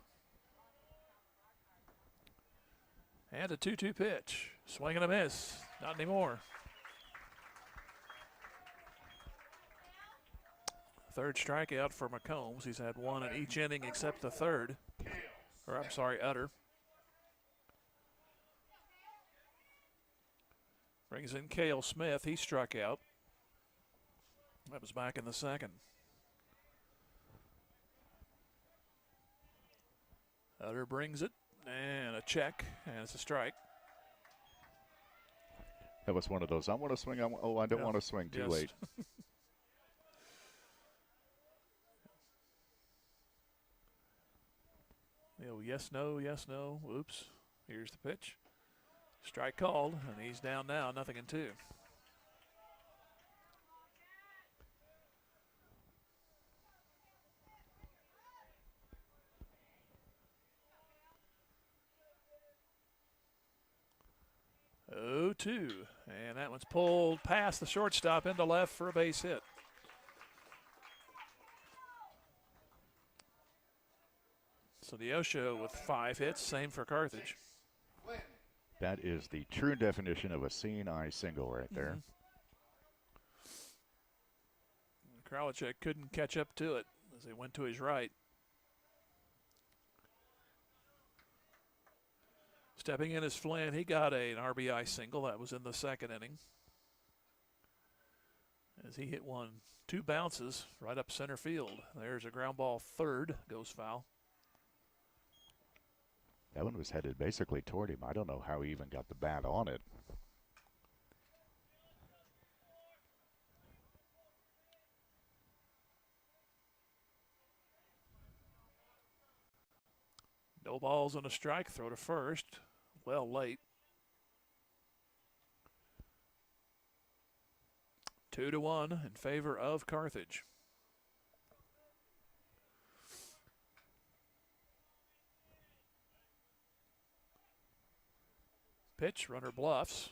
And a 2-2 pitch. Swing and a miss. Not anymore. Third strikeout for McCombs. He's had 1 in each inning except the third. Or I'm sorry, Utter. Brings in Cale Smith. He struck out. That was back in the second. Utter brings it, and a check, and it's a strike. That was one of those, I want to swing, I don't want to swing too late. Yes, no, yes, no. Oops. Here's the pitch. Strike called, and he's down now, 0-2. Oh, 2. And that one's pulled past the shortstop into left for a base hit. So Neosho with 5 hits, same for Carthage. That is the true definition of a seeing eye single right there. Kralichek couldn't catch up to it as he went to his right. Stepping in as Flynn, he got an RBI single. That was in the second inning. As he hit 2 bounces right up center field. There's a ground ball third, goes foul. That one was headed basically toward him. I don't know how he even got the bat on it. No balls and a strike. Throw to first. Well late. 2-1 in favor of Carthage. Pitch, runner bluffs.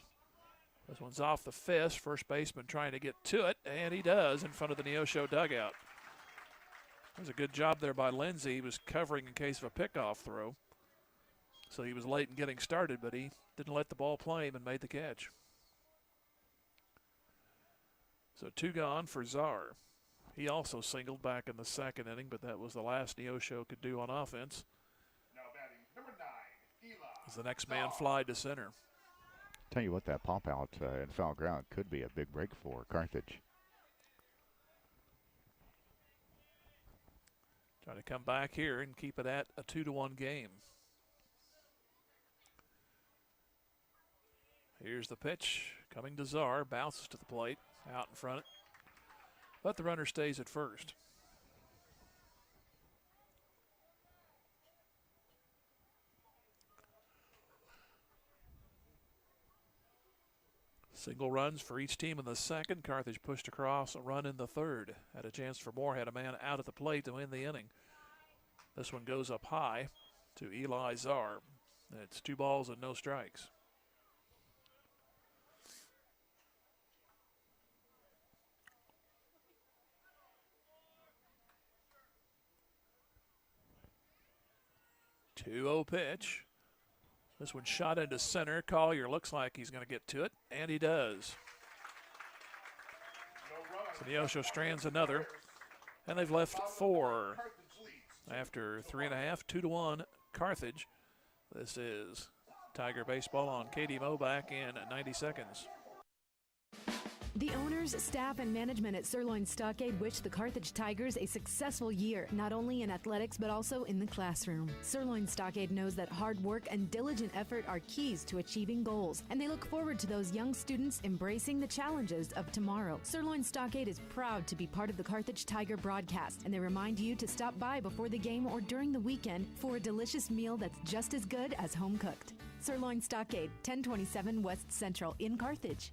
This one's off the fist. First baseman trying to get to it, and he does in front of the Neosho dugout. That was a good job there by Lindsay. He was covering in case of a pickoff throw. So he was late in getting started, but he didn't let the ball play him and made the catch. So 2 gone for Czar. He also singled back in the second inning, but that was the last Neosho could do on offense. Now batting number 9, Eli. As the next man fly to center. Tell you what, that pop out in foul ground could be a big break for Carthage. Trying to come back here and keep it at a 2-1 game. Here's the pitch coming to Czar, bounces to the plate, out in front. But the runner stays at first. Single runs for each team in the second. Carthage pushed across a run in the third. Had a chance for more, had a man out at the plate to win the inning. This one goes up high to Eli Czar. It's 2 balls and no strikes. Two-0 pitch. This one shot into center. Collier looks like he's going to get to it, and he does. So Neosho strands another, and they've left 4 after 3.5, 2-1 Carthage. This is Tiger Baseball on KDMO back in 90 seconds. The owners, staff, and management at Sirloin Stockade wish the Carthage Tigers a successful year, not only in athletics but also in the classroom. Sirloin Stockade knows that hard work and diligent effort are keys to achieving goals, and they look forward to those young students embracing the challenges of tomorrow. Sirloin Stockade is proud to be part of the Carthage Tiger broadcast, and they remind you to stop by before the game or during the weekend for a delicious meal that's just as good as home cooked. Sirloin Stockade, 1027 West Central in Carthage.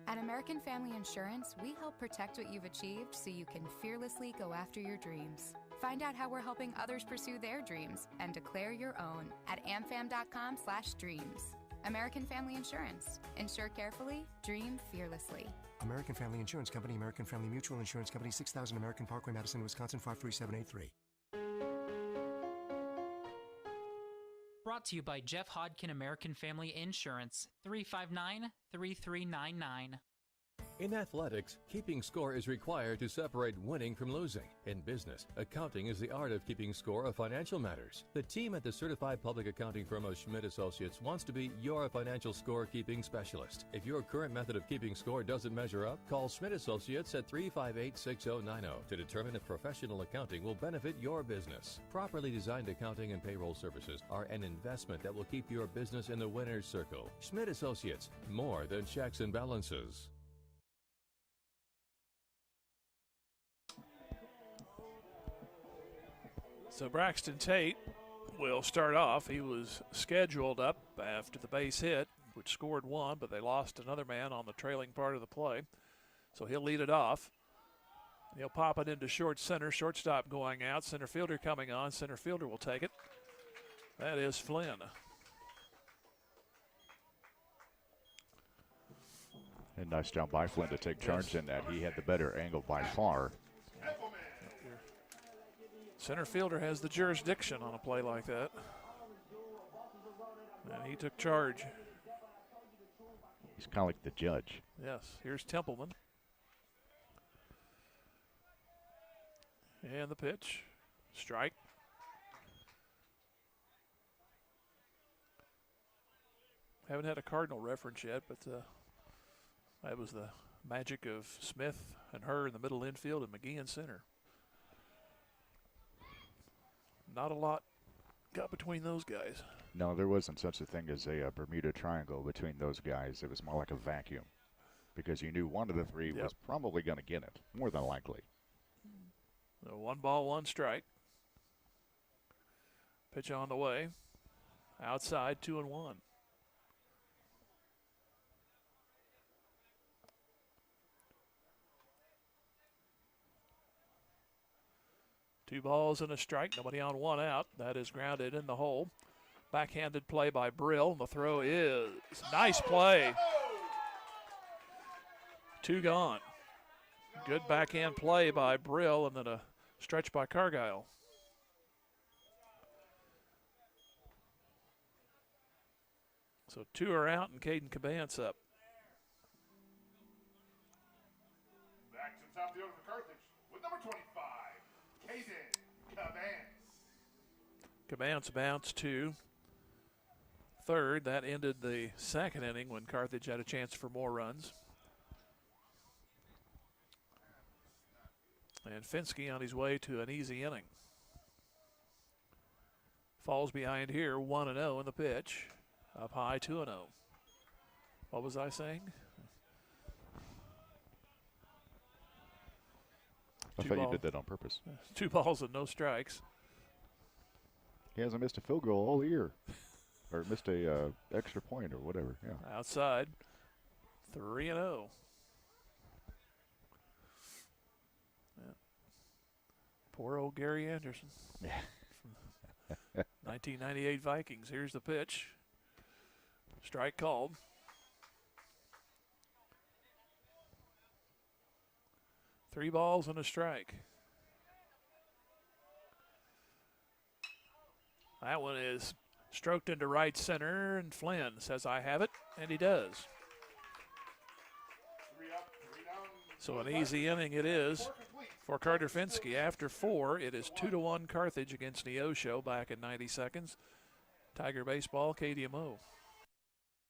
At American Family Insurance, we help protect what you've achieved so you can fearlessly go after your dreams. Find out how we're helping others pursue their dreams and declare your own at amfam.com/dreams. American Family Insurance. Insure carefully, dream fearlessly. American Family Insurance Company, American Family Mutual Insurance Company, 6000 American Parkway, Madison, Wisconsin, 53783. Brought to you by Jeff Hodkin American Family Insurance, 359-3399. In athletics, keeping score is required to separate winning from losing. In business, accounting is the art of keeping score of financial matters. The team at the certified public accounting firm of Schmidt Associates wants to be your financial score-keeping specialist. If your current method of keeping score doesn't measure up, call Schmidt Associates at 358-6090 to determine if professional accounting will benefit your business. Properly designed accounting and payroll services are an investment that will keep your business in the winner's circle. Schmidt Associates, more than checks and balances. So Braxton Tate will start off. He was scheduled up after the base hit, which scored one, but they lost another man on the trailing part of the play. So he'll lead it off. He'll pop it into short center. Shortstop going out. Center fielder coming on. Center fielder will take it. That is Flynn. And nice job by Flynn to take charge in that. He had the better angle by far. Center fielder has the jurisdiction on a play like that. And he took charge. He's kind of like the judge. Yes, here's Templeman. And the pitch. Strike. Haven't had a Cardinal reference yet, but that was the magic of Smith and her in the middle infield and McGee in center. Not a lot got between those guys. No, there wasn't such a thing as a Bermuda Triangle between those guys. It was more like a vacuum because you knew one of the three was probably going to get it, more than likely. So 1 ball, 1 strike. Pitch on the way. Outside, 2-1. Two balls and a strike. Nobody on, 1 out. That is grounded in the hole. Backhanded play by Brill. The throw is nice play. 2 gone. Good backhand play by Brill and then a stretch by Cargile. So 2 are out and Caden Cabance up. Back to the top of the order for Carthage with number 25, Caden Cabance. Cabance bounced to third. That ended the second inning when Carthage had a chance for more runs. And Finsky on his way to an easy inning. Falls behind here, 1-0 in the pitch. Up high, 2-0. What was I saying? I thought you did that on purpose. 2 balls and no strikes. He hasn't missed a field goal all year. Or missed a extra point or whatever. Yeah. Outside, 3-0. Yeah. Poor old Gary Anderson. Yeah. 1998 Vikings. Here's the pitch. Strike called. Three balls and a strike. That one is stroked into right center, and Flynn says, I have it, and he does. 3 up, 3 down. So an easy inning it is for Carter Finsky. After 4, it is 2-1 Carthage against Neosho back in 90 seconds. Tiger Baseball, KDMO.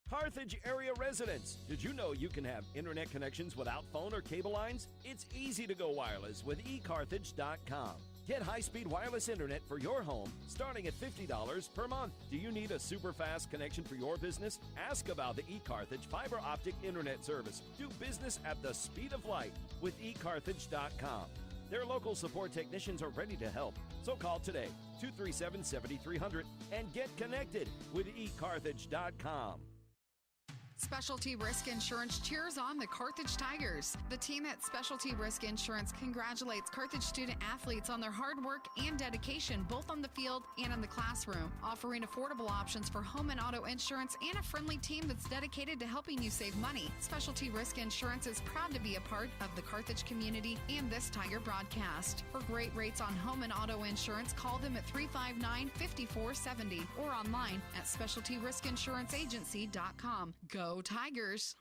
Carthage area residents, did you know you can have internet connections without phone or cable lines? It's easy to go wireless with eCarthage.com. Get high-speed wireless internet for your home starting at $50 per month. Do you need a super fast connection for your business? Ask about the eCarthage fiber optic internet service. Do business at the speed of light with eCarthage.com. Their local support technicians are ready to help. So call today, 237-7300, and get connected with eCarthage.com. Specialty Risk Insurance cheers on the Carthage Tigers. The team at Specialty Risk Insurance congratulates Carthage student athletes on their hard work and dedication, both on the field and in the classroom, offering affordable options for home and auto insurance and a friendly team that's dedicated to helping you save money. Specialty Risk Insurance is proud to be a part of the Carthage community and this Tiger broadcast. For great rates on home and auto insurance, call them at 359-5470 or online at specialtyriskinsuranceagency.com. Go Tigers!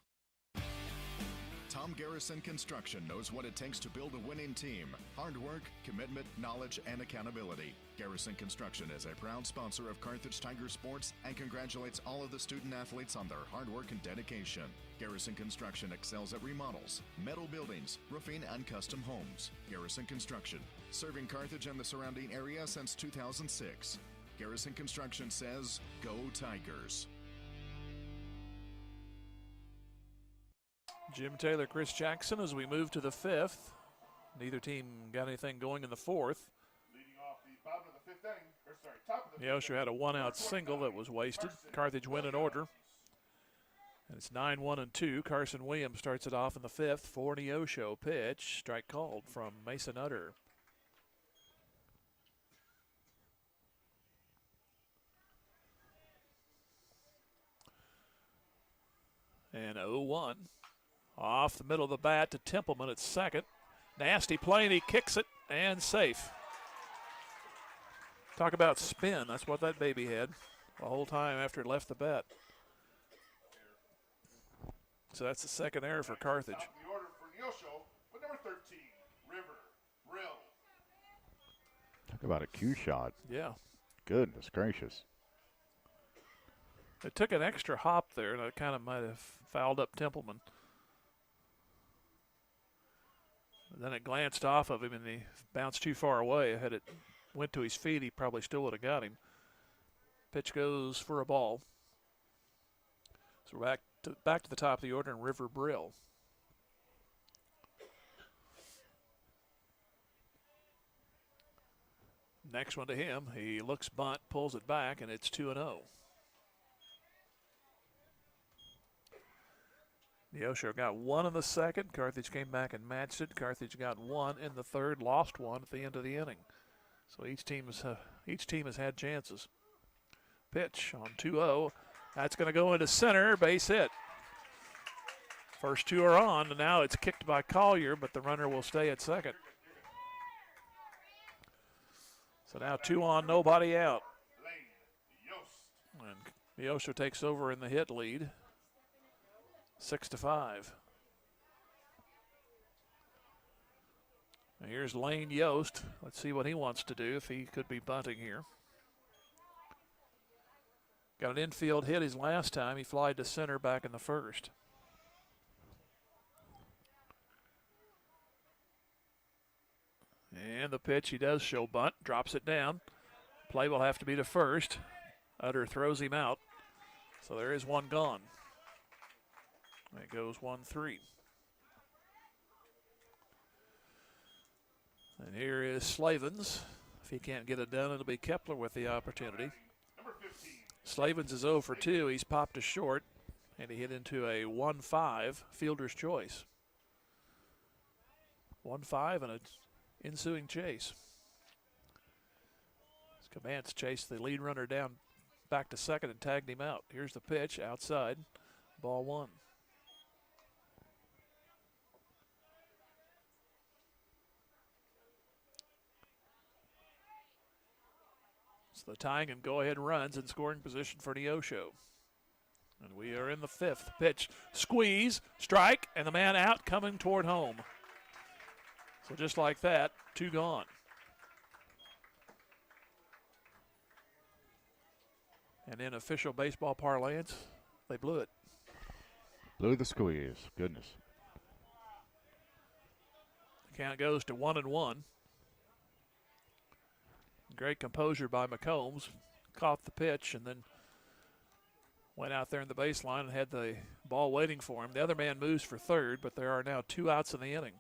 Tom Garrison Construction knows what it takes to build a winning team. Hard work, commitment, knowledge, and accountability. Garrison Construction is a proud sponsor of Carthage Tiger Sports and congratulates all of the student athletes on their hard work and dedication. Garrison Construction excels at remodels, metal buildings, roofing, and custom homes. Garrison Construction, serving Carthage and the surrounding area since 2006. Garrison Construction says, go Tigers. Jim Taylor, Chris Jackson as we move to the 5th. Neither team got anything going in the 4th. Leading off the bottom of the 5th inning, top of the Neosho had a one-out single that was wasted. Carthage win in order. And it's 9-1-2. Carson Williams starts it off in the 5th for Neosho. Pitch, strike called from Mason Utter. And 0-1. Off the middle of the bat to Templeman at second. Nasty play, and he kicks it, and safe. Talk about spin. That's what that baby had the whole time after it left the bat. So that's the second error for Carthage. Top of the order for Neosho, with number 13, River Brill. Talk about a cue shot. Yeah. Goodness gracious. It took an extra hop there, and it kind of might have fouled up Templeman. Then it glanced off of him, and he bounced too far away. Had it went to his feet, he probably still would have got him. Pitch goes for a ball. So we're back to the top of the order, and River Brill. Next one to him. He looks bunt, pulls it back, and it's 2-0. Neosho got one in the second. Carthage came back and matched it. Carthage got one in the third, lost one at the end of the inning. So each team has had chances. Pitch on 2-0. That's going to go into center, base hit. First two are on, and now it's kicked by Collier, but the runner will stay at second. So now 2 on, nobody out. And Neosho takes over in the hit lead. 6-5. Now here's Lane Yost. Let's see what he wants to do if he could be bunting here. Got an infield hit his last time. He flied to center back in the first. And the pitch, he does show bunt, drops it down. Play will have to be to first. Utter throws him out. So there is one gone. It goes 1-3. And here is Slavens. If he can't get it done, it'll be Kepler with the opportunity. Slavens is 0 for 2. He's popped a short, and he hit into a 1-5 fielder's choice. 1-5 and an ensuing chase. Cabance chased the lead runner down back to second and tagged him out. Here's the pitch outside. Ball 1. So the tying and go-ahead runs in scoring position for Neosho. And we are in the 5th. Pitch, squeeze, strike, and the man out coming toward home. So just like that, 2 gone. And in official baseball parlance, they blew it. Blew the squeeze. Goodness. The count goes to 1-1. Great composure by McCombs. Caught the pitch and then went out there in the baseline and had the ball waiting for him. The other man moves for third, but there are now 2 outs in the inning.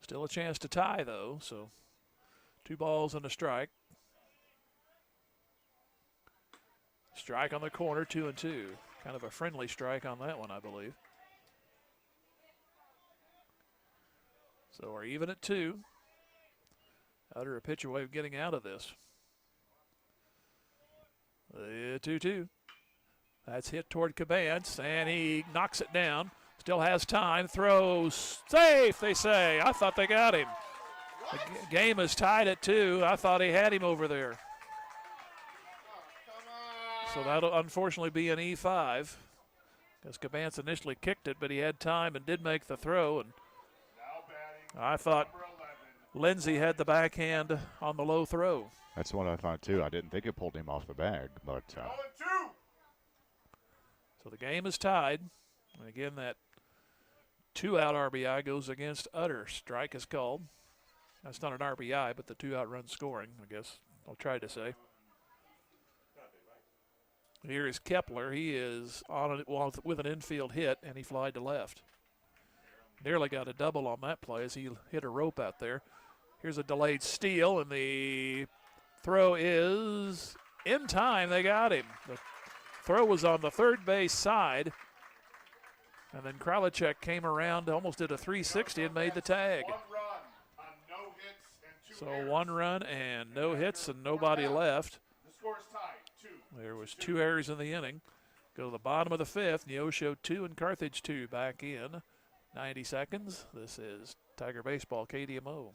Still a chance to tie, though, so 2 balls and a strike. Strike on the corner, 2-2. Kind of a friendly strike on that one, I believe. So we're even at 2. Utter a pitch away of getting out of this. 2-2. That's hit toward Cabance, and he knocks it down. Still has time. Throws safe, they say. I thought they got him. The game is tied at 2. I thought he had him over there. So that'll unfortunately be an E5. Because Cabance initially kicked it, but he had time and did make the throw. And I thought Lindsay had the backhand on the low throw. That's what I thought, too. I didn't think it pulled him off the bag, but. So the game is tied. And again, that 2-out RBI goes against Utter. Strike is called. That's not an RBI, but the 2-out run scoring, I guess I'll try to say. Here is Kepler. He is on it with an infield hit, and he flied to left. Nearly got a double on that play as he hit a rope out there. Here's a delayed steal, and the throw is in time. They got him. The throw was on the third base side, and then Kralichek came around, almost did a 360 and made the tag. So 1 run and no hits and nobody left. The score is tied. There was 2 errors in the inning. Go to the bottom of the 5th. Neosho 2 and Carthage 2 back in 90 seconds. This is Tiger Baseball KDMO.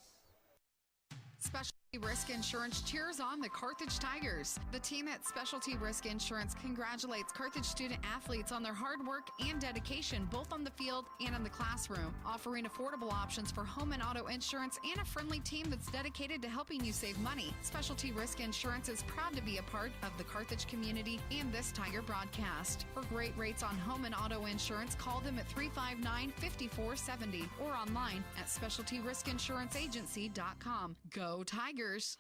Specialty Risk Insurance cheers on the Carthage Tigers. The team at Specialty Risk Insurance congratulates Carthage student athletes on their hard work and dedication both on the field and in the classroom, offering affordable options for home and auto insurance and a friendly team that's dedicated to helping you save money. Specialty Risk Insurance is proud to be a part of the Carthage community and this Tiger broadcast. For great rates on home and auto insurance, call them at 359-5470 or online at specialtyriskinsuranceagency.com. Go Tigers!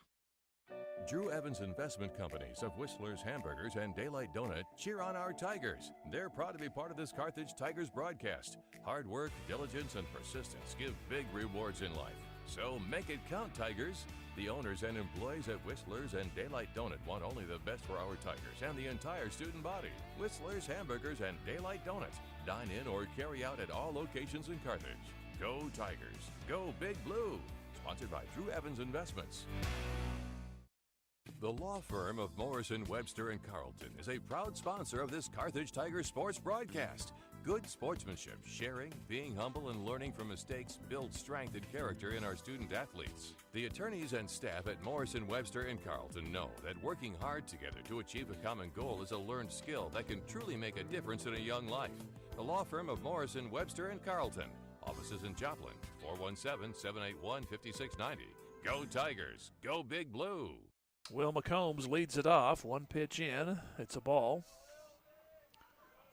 Drew Evans Investment Companies of Whistler's Hamburgers and Daylight Donut cheer on our Tigers. They're proud to be part of this Carthage Tigers broadcast. Hard work, diligence, and persistence give big rewards in life. So make it count, Tigers. The owners and employees at Whistler's and Daylight Donut want only the best for our Tigers and the entire student body. Whistler's Hamburgers and Daylight Donut. Dine in or carry out at all locations in Carthage. Go Tigers. Go Big Blue. Sponsored by Drew Evans Investments. The law firm of Morrison, Webster, and Carlton is a proud sponsor of this Carthage Tigers sports broadcast. Good sportsmanship, sharing, being humble, and learning from mistakes build strength and character in our student athletes. The attorneys and staff at Morrison, Webster, and Carlton know that working hard together to achieve a common goal is a learned skill that can truly make a difference in a young life. The law firm of Morrison, Webster, and Carlton. Offices in Joplin, 417-781-5690. Go Tigers, go Big Blue. Will McCombs leads it off. 1 pitch in. It's a ball.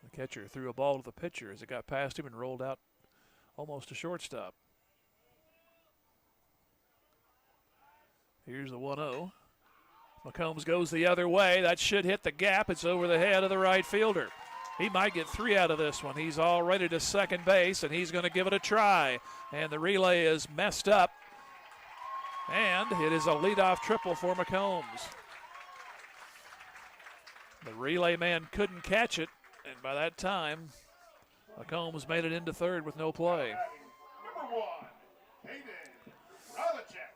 The catcher threw a ball to the pitcher as it got past him and rolled out almost to shortstop. Here's the 1-0. McCombs goes the other way. That should hit the gap. It's over the head of the right fielder. He might get 3 out of this one. He's already to second base, and he's going to give it a try. And the relay is messed up. And it is a leadoff triple for McCombs. The relay man couldn't catch it, and by that time, McCombs made it into third with no play. Number 1, Hayden Kralichek.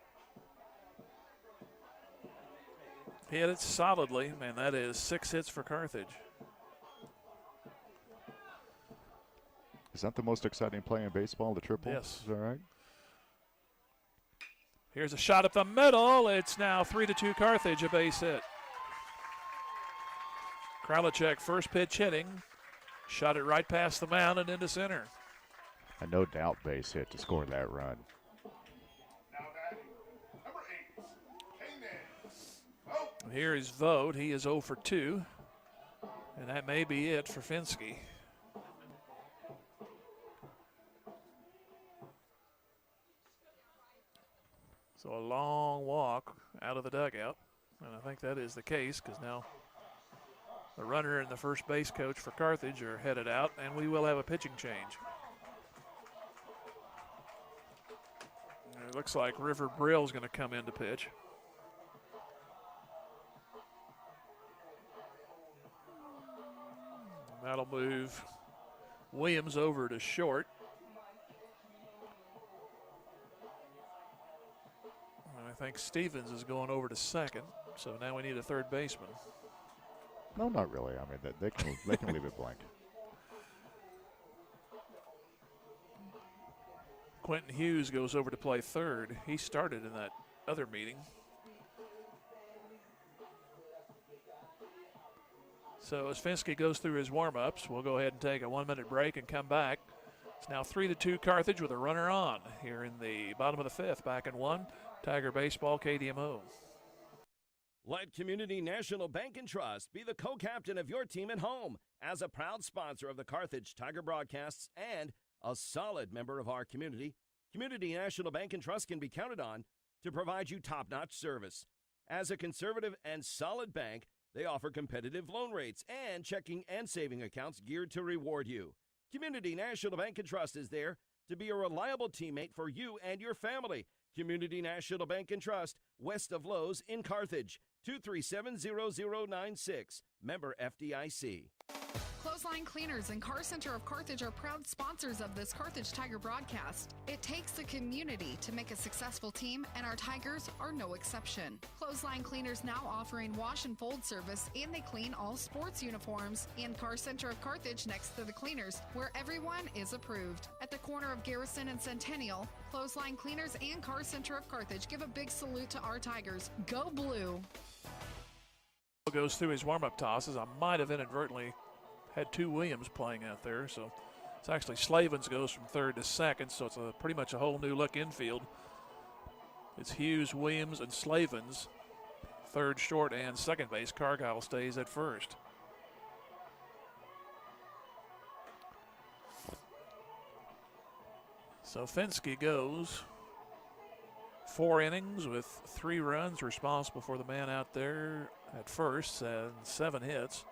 Hit it solidly, and that is 6 hits for Carthage. Is that the most exciting play in baseball, the triple? Yes. Is that right? Here's a shot up the middle. It's now 3-2 Carthage, a base hit. Kralichek, first pitch hitting. Shot it right past the mound and into center. A no doubt base hit to score that run. Now batting, number 8, Hayden. Here is Vogt. He is 0 for 2. And that may be it for Finsky. So a long walk out of the dugout, and I think that is the case because now the runner and the first base coach for Carthage are headed out, and we will have a pitching change. It looks like River Brill's going to come in to pitch. And that'll move Williams over to short. I think Stevens is going over to second, so now we need a third baseman. No, not really. I mean, they can leave it blank. Quentin Hughes goes over to play third. He started in that other meeting. So as Finsky goes through his warm-ups, we'll go ahead and take a 1-minute break and come back. It's now 3-2 Carthage with a runner on here in the bottom of the 5th. Back in 1, Tiger Baseball, KDMO. Let Community National Bank and Trust be the co-captain of your team at home as a proud sponsor of the Carthage Tiger broadcasts and a solid member of our community. Community National Bank and Trust can be counted on to provide you top-notch service. As a conservative and solid bank, they offer competitive loan rates and checking and saving accounts geared to reward you. Community National Bank and Trust is there to be a reliable teammate for you and your family. Community National Bank and Trust, west of Lowe's in Carthage, 237-0096. Member FDIC. Clothesline Cleaners and Car Center of Carthage are proud sponsors of this Carthage Tiger broadcast. It takes the community to make a successful team, and our Tigers are no exception. Clothesline Cleaners now offering wash and fold service, and they clean all sports uniforms. And Car Center of Carthage next to the Cleaners, where everyone is approved. At the corner of Garrison and Centennial, Clothesline Cleaners and Car Center of Carthage give a big salute to our Tigers. Go Blue! Goes through his warm-up tosses. I might have inadvertently had 2 Williams playing out there, so it's actually Slavens goes from 3rd to 2nd, so it's pretty much a whole new look infield. It's Hughes, Williams, and Slavens, 3rd, short, and 2nd base. Cargyle stays at 1st. So Finsky goes 4 innings with 3 runs, responsible for the man out there at first, and 7 hits.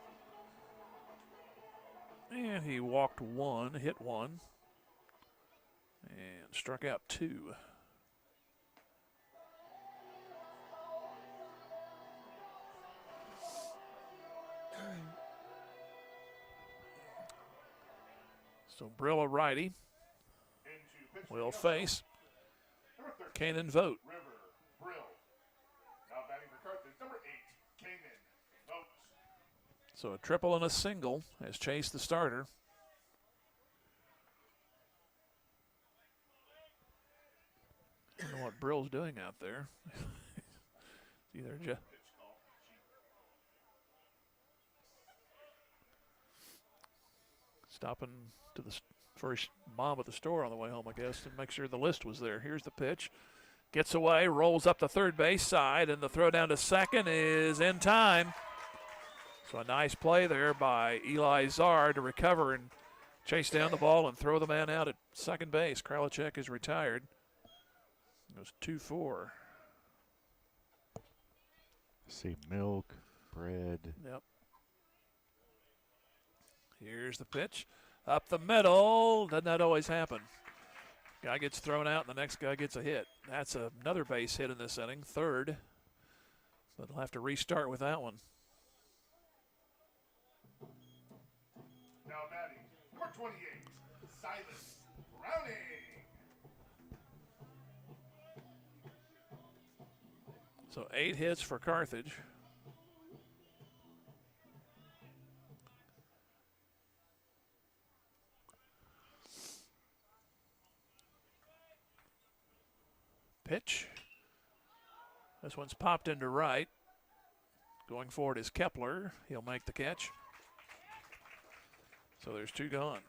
And he walked 1, hit 1, and struck out 2. So Brill, a righty, will face Kanan Vogt. So a triple and a single as Chase, the starter. I don't know what Brill's doing out there. Either stopping to the first mom at the store on the way home, I guess, to make sure the list was there. Here's the pitch. Gets away, rolls up the 3rd base side, and the throw down to 2nd is in time. So a nice play there by Eli Czar to recover and chase down the ball and throw the man out at 2nd base. Kralichek is retired. It was 2-4. See milk, bread. Yep. Here's the pitch. Up the middle. Doesn't that always happen? Guy gets thrown out and the next guy gets a hit. That's another base hit in this inning, 3rd. But they'll have to restart with that one. Now batting, number 28, Silas Browning. So 8 hits for Carthage. Pitch. This one's popped into right. Going forward is Kepler. He'll make the catch. So there's 2 gone.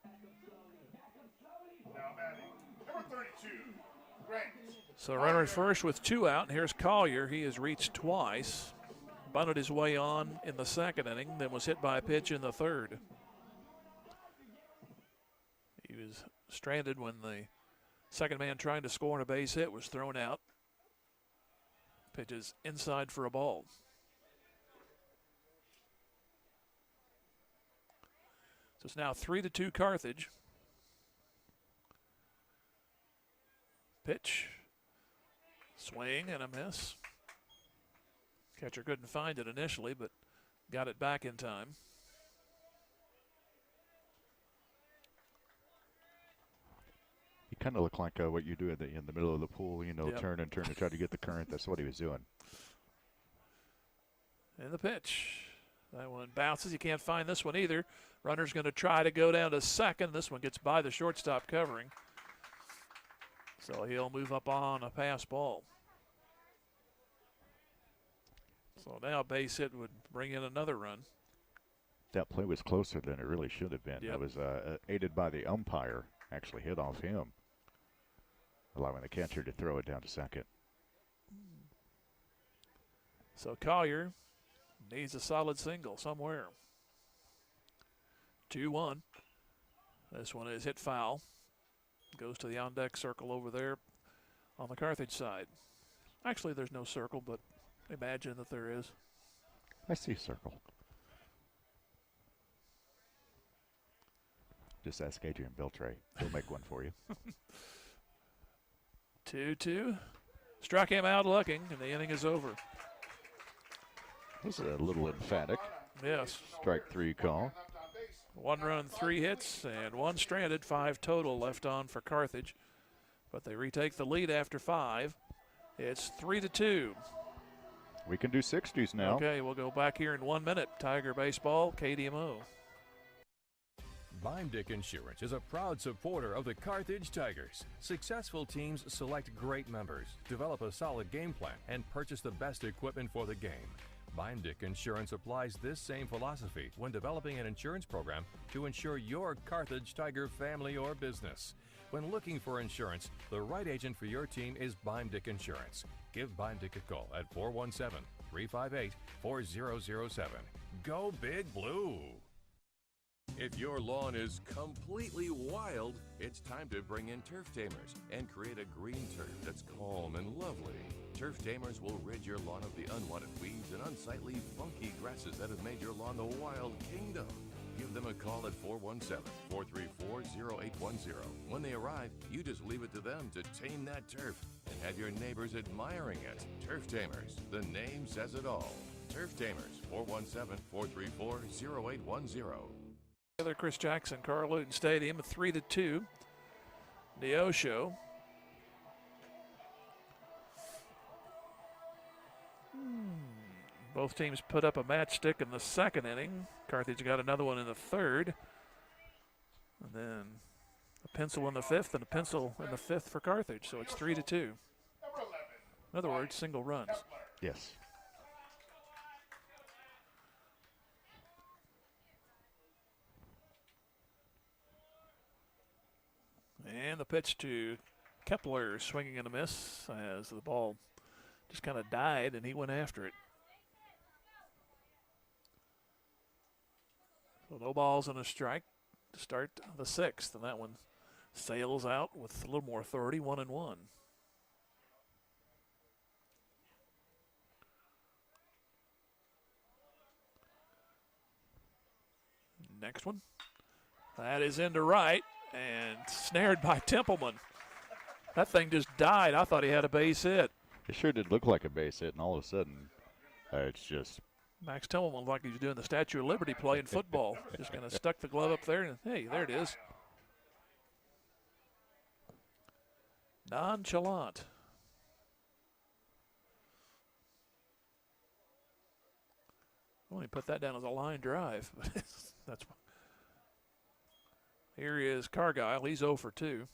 Now batting, number 32, Grant. So runner at first with 2 out, and here's Collier. He has reached twice. Bunted his way on in the 2nd inning, then was hit by a pitch in the 3rd. He was stranded when the second man trying to score on a base hit was thrown out. Pitches inside for a ball. So it's now 3-2 Carthage. Pitch. Swing and a miss. Catcher couldn't find it initially, but got it back in time. He kind of looked like what you do in the middle of the pool, you know, Yep. turn and turn to try to get the current. That's what he was doing. And the pitch. That one bounces. You can't find this one either. Runner's going to try to go down to 2nd. This one gets by the shortstop covering. So he'll move up on a pass ball. So now a base hit would bring in another run. That play was closer than it really should have been. Yep. That was aided by the umpire. Actually hit off him, allowing the catcher to throw it down to second. So Collier needs a solid single somewhere. 2-1. This one is hit foul. Goes to the on-deck circle over there on the Carthage side. Actually, there's no circle, but imagine that there is. I see a circle. Just ask Adrian Beltre. He'll make one for you. 2-2. Struck him out looking, and the inning is over. This is a little emphatic. Yes. Strike 3 call. 1 run, 3 hits, and 1 stranded, 5 total left on for Carthage. But they retake the lead after 5. It's 3-2. We can do 60s now. Okay, we'll go back here in 1 minute. Tiger Baseball, KDMO. Beimdick Insurance is a proud supporter of the Carthage Tigers. Successful teams select great members, develop a solid game plan, and purchase the best equipment for the game. Beimdick Insurance applies this same philosophy when developing an insurance program to insure your Carthage Tiger family or business. When looking for insurance, the right agent for your team is Beimdick Insurance. Give Beimdick a call at 417-358-4007. Go Big Blue! If your lawn is completely wild, it's time to bring in Turf Tamers and create a green turf that's calm and lovely. Turf Tamers will rid your lawn of the unwanted weeds and unsightly, funky grasses that have made your lawn the wild kingdom. Give them a call at 417-434-0810. When they arrive, you just leave it to them to tame that turf and have your neighbors admiring it. Turf Tamers, the name says it all. Turf Tamers, 417-434-0810. Together, Chris Jackson, Carl Luton Stadium, 3-2. Neosho. Both teams put up a matchstick in the second inning. Carthage got another one in the third. And then a pencil in the fifth and a pencil in the fifth for Carthage. So it's 3-2. In other words, single runs. Yes. And the pitch to Kepler, swinging and a miss as the ball just kind of died and he went after it. So no balls and a strike to start the sixth, and that one sails out with a little more authority, 1-1. Next one. That is into right and snared by Templeman. That thing just died. I thought he had a base hit. It sure did look like a base hit, and all of a sudden, it's just. Max Templeman looked like he was doing the Statue of Liberty play in football. Just kind of stuck the glove up there, and hey, there it is. Nonchalant. Well, he put that down as a line drive. That's. Here is Cargyle. He's 0 for 2.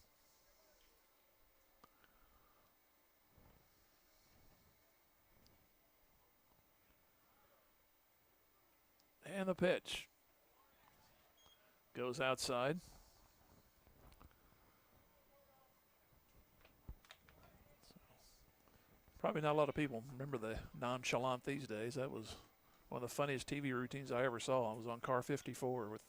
And the pitch goes outside. Probably not a lot of people remember the nonchalant these days. That was one of the funniest TV routines I ever saw. I was on car 54 with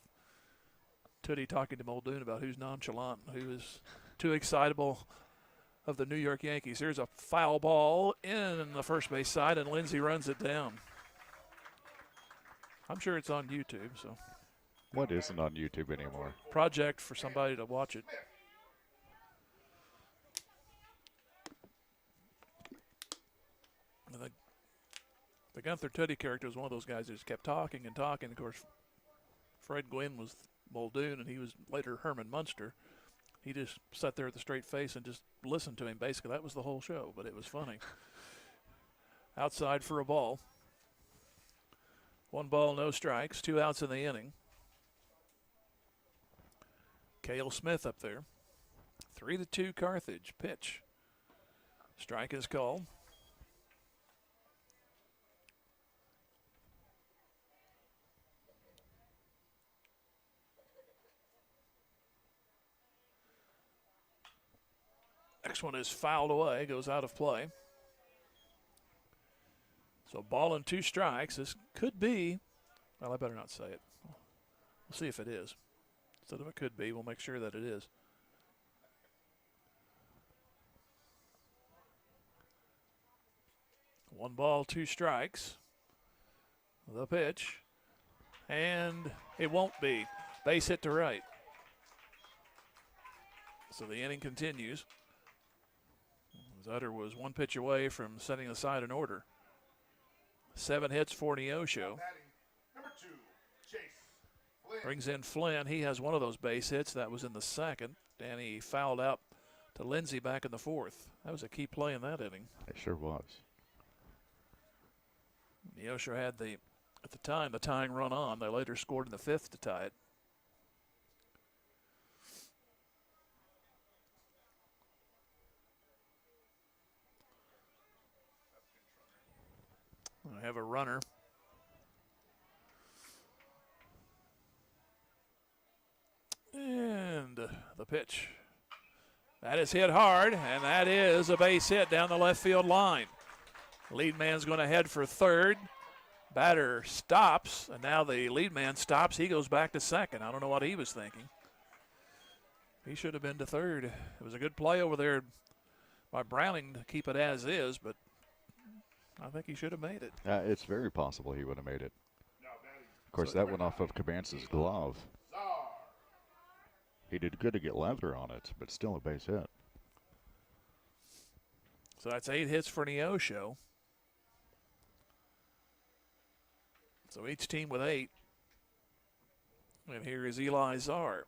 Tootie talking to Muldoon about who's nonchalant, who is too excitable of the New York Yankees. Here's a foul ball in the first base side, and Lindsay runs it down. I'm sure it's on YouTube. So, what isn't on YouTube anymore? Project for somebody to watch it. And the Gunther Tootie character was one of those guys that just kept talking and talking. Of course, Fred Gwynn was Muldoon, and he was later Herman Munster. He just sat there with a straight face and just listened to him. Basically, that was the whole show, but it was funny. Outside for a ball. 1 ball, no strikes, 2 outs in the inning. Cale Smith up there. 3-2 Carthage. Pitch. Strike is called. Next one is fouled away, goes out of play. So ball and 2 strikes. This could be, well, I better not say it. We'll see if it is. Instead of it could be, we'll make sure that it is. One ball, 2 strikes. The pitch. And it won't be. Base hit to right. So the inning continues. Zutter was 1 pitch away from setting aside an order. 7 hits for Neosho. Brings in Flynn. He has one of those base hits. That was in the 2nd. And he fouled out to Lindsey back in the 4th. That was a key play in that inning. It sure was. Neosho had at the time, the tying run on. They later scored in the 5th to tie it. I have a runner. And the pitch. That is hit hard, and that is a base hit down the left field line. Lead man's going to head for third. Batter stops, and now the lead man stops. He goes back to second. I don't know what he was thinking. He should have been to third. It was a good play over there by Browning to keep it as is, but I think he should have made it. It's very possible he would have made it. Of course, that went off of Cabance's glove. He did good to get leather on it, but still a base hit. So that's 8 hits for Neosho. So each team with 8. And here is Eli Czar.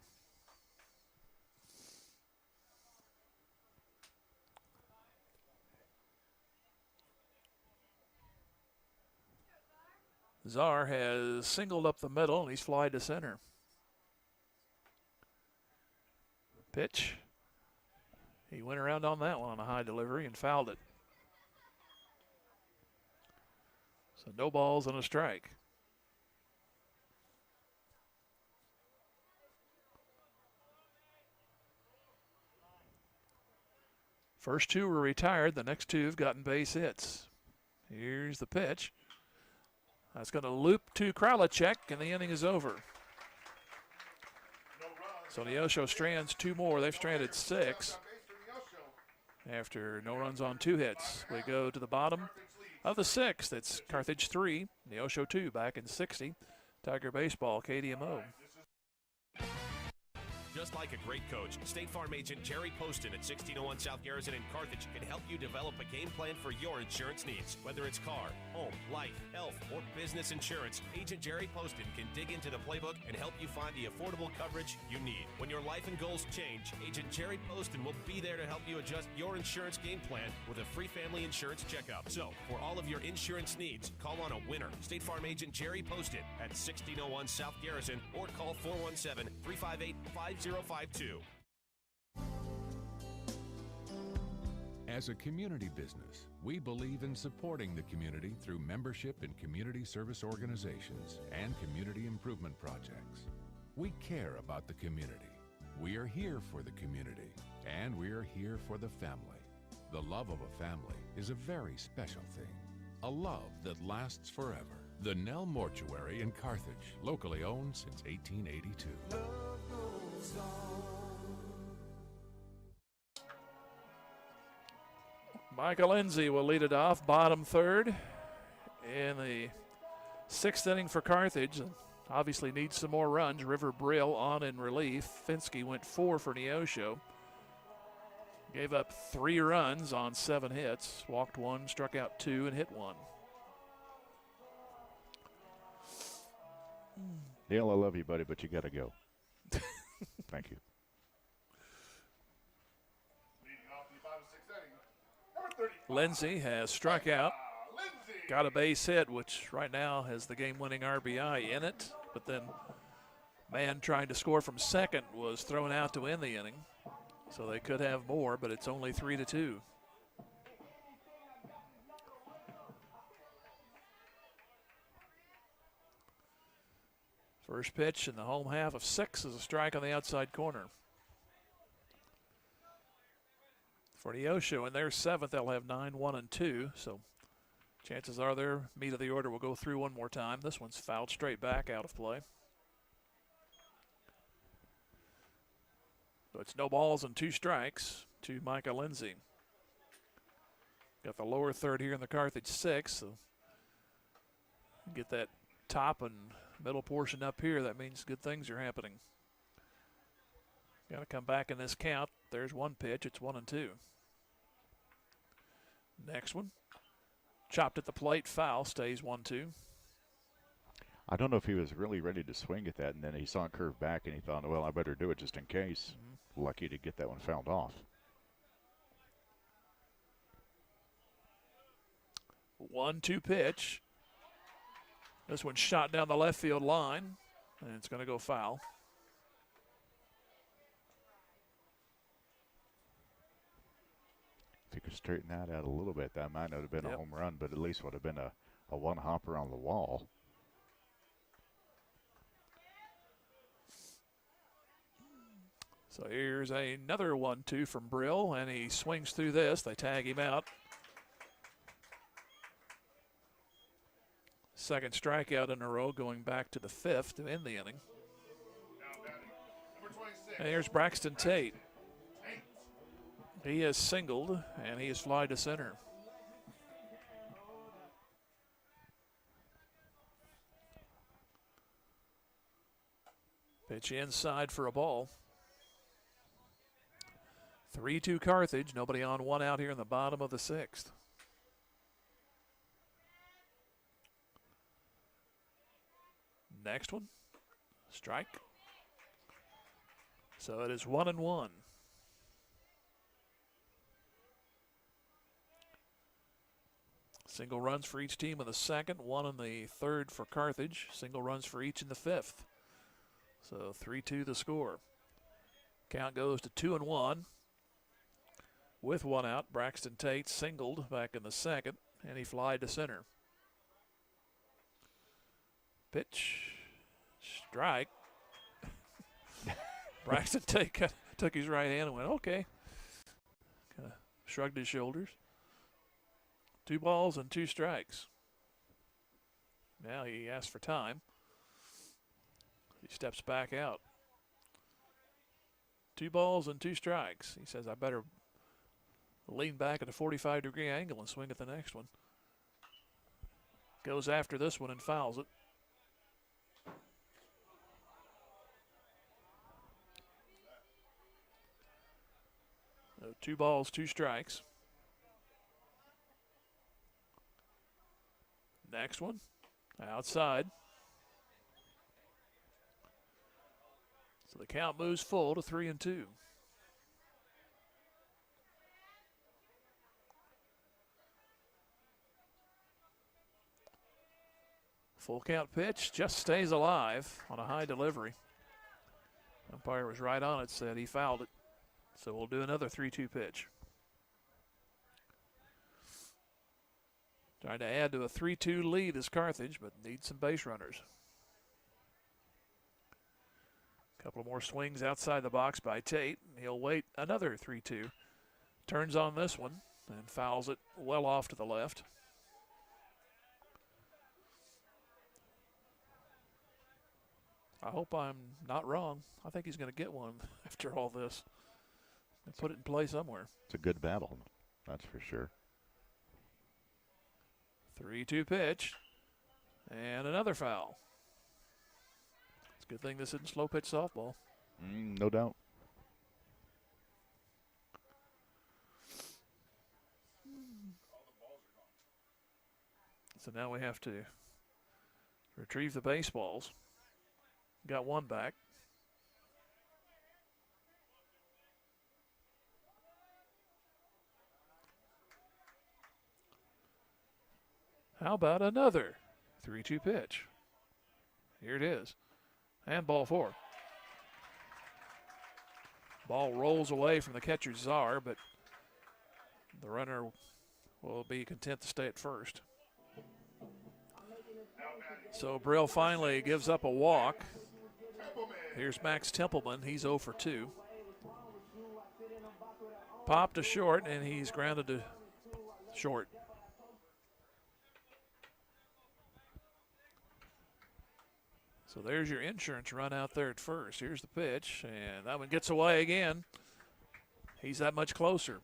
Czar has singled up the middle, and he's flied to center. Pitch. He went around on that one on a high delivery and fouled it. So no balls and a strike. First 2 were retired. The next 2 have gotten base hits. Here's the pitch. That's going to loop to Kralichek, and the inning is over. So Neosho strands 2 more. They've stranded 6 after no runs on 2 hits. We go to the bottom of the 6th. It's Carthage 3, Neosho 2 back in 60. Tiger Baseball, KDMO. Just like a great coach, State Farm agent Jerry Poston at 1601 South Garrison in Carthage can help you develop a game plan for your insurance needs. Whether it's car, home, life, health, or business insurance, Agent Jerry Poston can dig into the playbook and help you find the affordable coverage you need. When your life and goals change, Agent Jerry Poston will be there to help you adjust your insurance game plan with a free family insurance checkup. So, for all of your insurance needs, call on a winner. State Farm agent Jerry Poston at 1601 South Garrison or call 417-358-5052. As a community business, we believe in supporting the community through membership in community service organizations and community improvement projects. We care about the community. We are here for the community, and we are here for the family. The love of a family is a very special thing, a love that lasts forever. The Nell Mortuary in Carthage, locally owned since 1882. Michael Lindsey will lead it off, bottom 3rd in the 6th inning for Carthage. Obviously needs some more runs. River Brill on in relief. Finsky went 4 for Neosho. Gave up 3 runs on 7 hits. Walked 1, struck out 2, and hit 1. Neil, I love you, buddy, but you got to go. Thank you. Lindsey has struck out, got a base hit, which right now has the game-winning RBI in it. But then man trying to score from second was thrown out to end the inning. So they could have more, but it's only 3-2. First pitch in the home half of 6 is a strike on the outside corner. For Neosho in their 7th, they'll have 9, 1, and 2. So chances are their meat of the order will go through one more time. This one's fouled straight back out of play. So it's no balls and 2 strikes to Micah Lindsay. Got the lower third here in the Carthage 6th. So get that top and middle portion up here. That means good things are happening. Got to come back in this count. There's one pitch. It's 1 and 2. Next one. Chopped at the plate. Foul. Stays 1-2. I don't know if he was really ready to swing at that, and then he saw it curve back, and he thought, well, I better do it just in case. Lucky to get that one fouled off. 1-2 pitch. This one's shot down the left field line, and it's going to go foul. If you could straighten that out a little bit, that might not have been a home run, but at least would have been a one-hopper on the wall. So here's another 1-2 from Brill, and he swings through this. They tag him out. Second strikeout in a row, going back to the 5th to end the inning. And here's Braxton Tate. He is singled, and he is fly to center. Pitch inside for a ball. 3-2 Carthage. Nobody on, 1 out here in the bottom of the 6th. Next one. Strike. So it is 1-1. Single runs for each team in the 2nd, 1 in the 3rd for Carthage. Single runs for each in the 5th. So 3-2 the score. Count goes to 2-1. With 1 out, Braxton Tate singled back in the 2nd, and he flied to center. Pitch. Strike. Braxton Tate took his right hand and went, okay. Kind of shrugged his shoulders. 2 balls and 2 strikes. Now he asks for time. He steps back out. 2 balls and 2 strikes. He says, I better lean back at a 45-degree angle and swing at the next one. Goes after this one and fouls it. So 2 balls, 2 strikes. Next one, outside. So the count moves full to 3-2. Full count pitch just stays alive on a high delivery. Umpire was right on it, said he fouled it. So we'll do another 3-2 pitch. Trying to add to a 3-2 lead is Carthage, but needs some base runners. A couple more swings outside the box by Tate. He'll wait another 3-2. Turns on this one and fouls it well off to the left. I hope I'm not wrong. I think he's going to get one after all this and put it in play somewhere. It's a good battle, that's for sure. 3-2 pitch, and another foul. It's a good thing this isn't slow pitch softball. No doubt. So now we have to retrieve the baseballs. Got one back. How about another 3-2 pitch? Here it is. And ball 4. Ball rolls away from the catcher's czar, but the runner will be content to stay at first. So Brill finally gives up a walk. Here's Max Templeman. He's 0 for 2. popped to short, and he's grounded to short. So there's your insurance run out there at first. Here's the pitch, and that one gets away again. He's that much closer.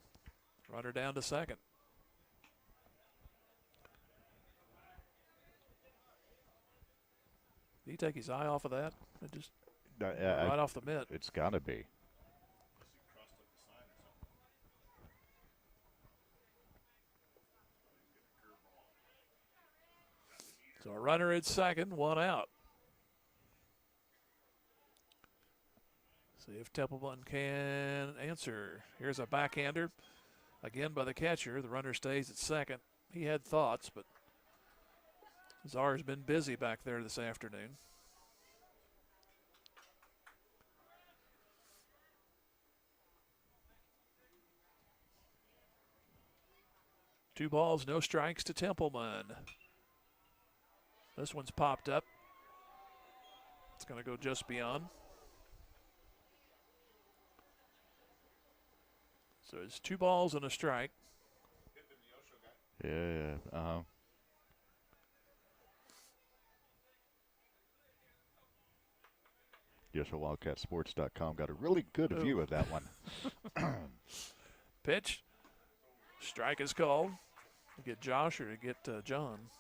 Runner down to second. Did he take his eye off of that? It just right off the mitt. It's got to be. So a runner at second, one out. See if Templeman can answer. Here's a backhander. Again by the catcher. The runner stays at second. He had thoughts, but Czar's been busy back there this afternoon. Two balls, no strikes to Templeman. This one's popped up. It's going to go just beyond. So it's 2 balls and a strike. Yeah. NeoshoWildcatSports.com got a really good view of that one. Pitch. Strike is called. To get Josh or to get John?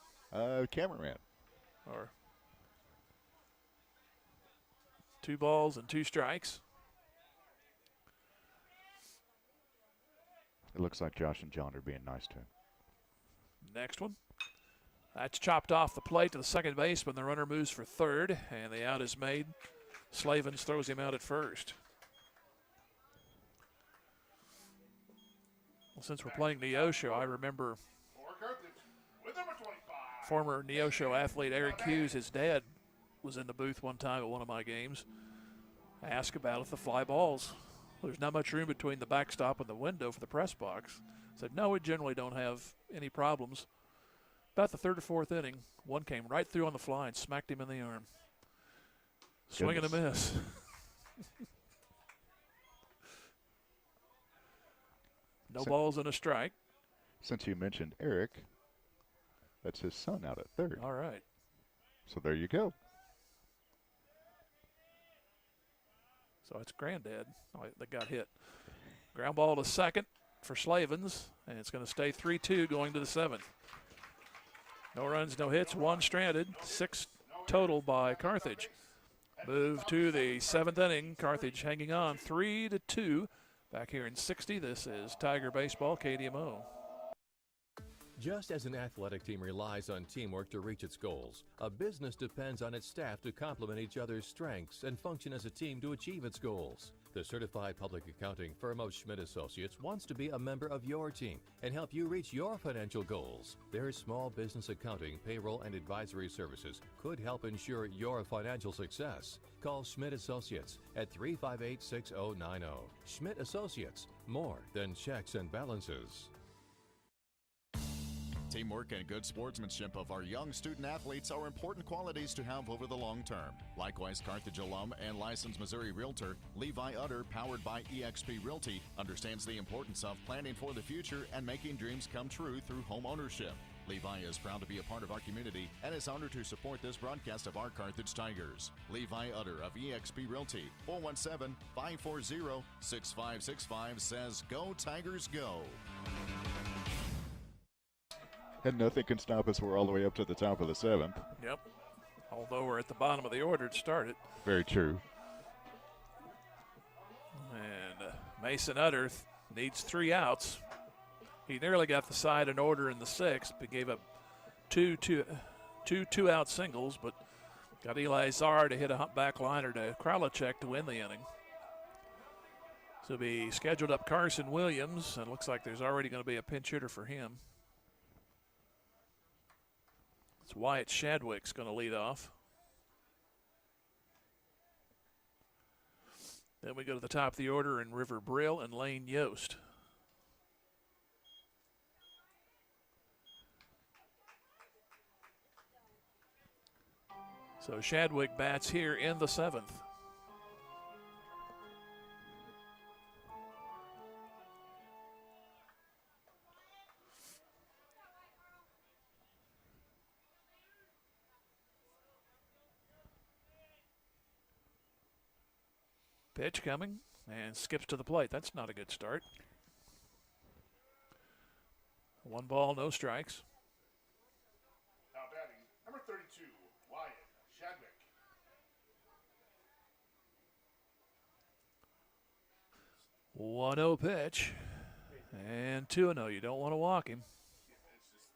Cameraman. Or 2 balls and 2 strikes. It looks like Josh and John are being nice to him. Next one. That's chopped off the plate to the second baseman. The runner moves for third, and the out is made. Slavens throws him out at first. Well, since we're playing Neosho, I remember former Neosho athlete Eric Hughes, his dad was in the booth one time at one of my games. I asked about if the fly balls. There's not much room between the backstop and the window for the press box. Said, no, we generally don't have any problems. About the third or fourth inning, one came right through on the fly and smacked him in the arm. Swing and a miss. No balls and a strike. Since you mentioned Eric, that's his son out at third. All right. So there you go. So it's Granddad that got hit. Ground ball to second for Slavens, and it's going to stay 3-2 going to the 7th. No runs, no hits, 1 stranded, 6 total by Carthage. Move to the 7th inning. Carthage hanging on 3-2. Back here in 60, this is Tiger Baseball, KDMO. Just as an athletic team relies on teamwork to reach its goals, a business depends on its staff to complement each other's strengths and function as a team to achieve its goals. The certified public accounting firm of Schmidt Associates wants to be a member of your team and help you reach your financial goals. Their small business accounting, payroll, and advisory services could help ensure your financial success. Call Schmidt Associates at 358-6090. Schmidt Associates, more than checks and balances. Teamwork and good sportsmanship of our young student athletes are important qualities to have over the long term. Likewise, Carthage alum and licensed Missouri realtor Levi Utter, powered by eXp Realty, understands the importance of planning for the future and making dreams come true through home ownership. Levi is proud to be a part of our community and is honored to support this broadcast of our Carthage Tigers. Levi Utter of eXp Realty, 417-540-6565 says, "Go Tigers, go." And nothing can stop us. We're all the way up to the top of the 7th. Yep. Although we're at the bottom of the order to start it. Very true. And Mason Utter needs 3 outs. He nearly got the side in order in the 6th, but gave up two two-out singles, but got Eli Czar to hit a humpback liner to Kralachek to win the inning. So be scheduled up Carson Williams, and it looks like there's already going to be a pinch hitter for him. It's Wyatt Shadwick's going to lead off. Then we go to the top of the order in River Brill and Lane Yost. So Shadwick bats here in the 7th. Pitch coming and skips to the plate. That's not a good start. 1 ball, no strikes. Now batting, number 32, Wyatt Shadwick. 1-0 pitch. And 2-0. You don't want to walk him. Yeah, it's just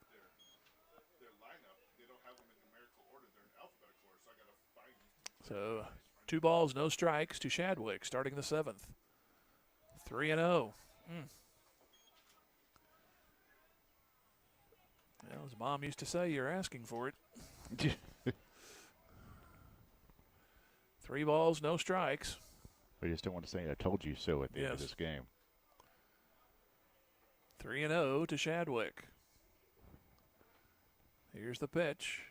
their lineup. They don't have them in numerical order. They're in alphabetical order, so I got to find them. So 2 balls, no strikes to Shadwick, starting the 7th. 3-0. Well, as Mom used to say, you're asking for it. 3 balls, no strikes. We just don't want to say I told you so at the end of this game. 3-0 to Shadwick. Here's the pitch.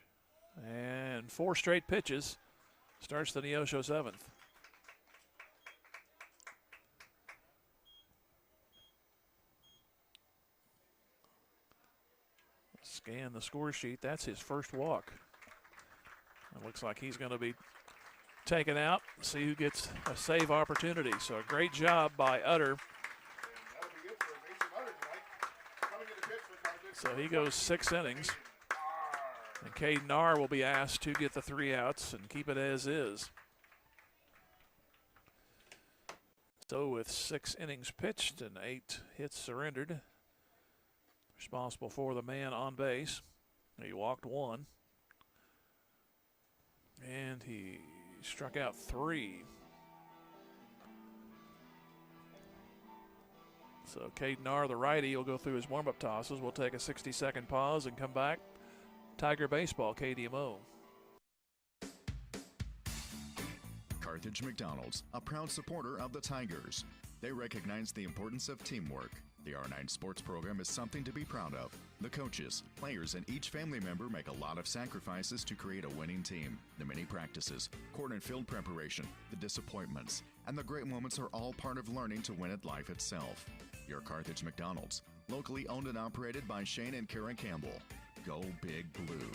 And 4 straight pitches. Starts the Neosho 7th. Scan the score sheet. That's his first walk. It looks like he's going to be taken out. See who gets a save opportunity. So a great job by Utter. So he goes 6 innings. And Caden Arr will be asked to get the 3 outs and keep it as is. So with 6 innings pitched and 8 hits surrendered, responsible for the man on base. He walked 1. And he struck out 3. So Caden Arr, the righty, will go through his warm-up tosses. We'll take a 60-second pause and come back. Tiger Baseball, KDMO. Carthage McDonald's, a proud supporter of the Tigers. They recognize the importance of teamwork. The R9 sports program is something to be proud of. The coaches, players, and each family member make a lot of sacrifices to create a winning team. The many practices, court and field preparation, the disappointments, and the great moments are all part of learning to win at life itself. Your Carthage McDonald's, locally owned and operated by Shane and Karen Campbell. Go Big Blue.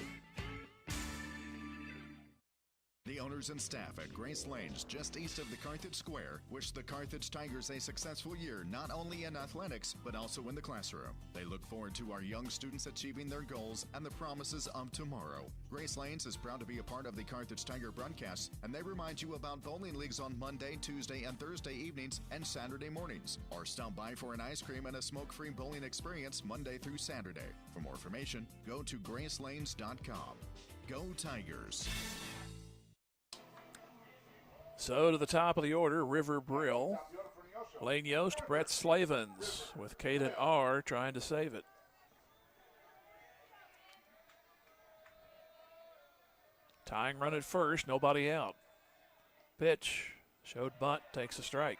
The owners and staff at Grace Lanes, just east of the Carthage Square, wish the Carthage Tigers a successful year not only in athletics, but also in the classroom. They look forward to our young students achieving their goals and the promises of tomorrow. Grace Lanes is proud to be a part of the Carthage Tiger broadcast, and they remind you about bowling leagues on Monday, Tuesday, and Thursday evenings and Saturday mornings. Or stop by for an ice cream and a smoke-free bowling experience Monday through Saturday. For more information, go to gracelanes.com. Go Tigers! So to the top of the order, River Brill, Lane Yost, Brett Slavens with Caden Arr trying to save it. Tying run at first, nobody out. Pitch, showed bunt, takes a strike.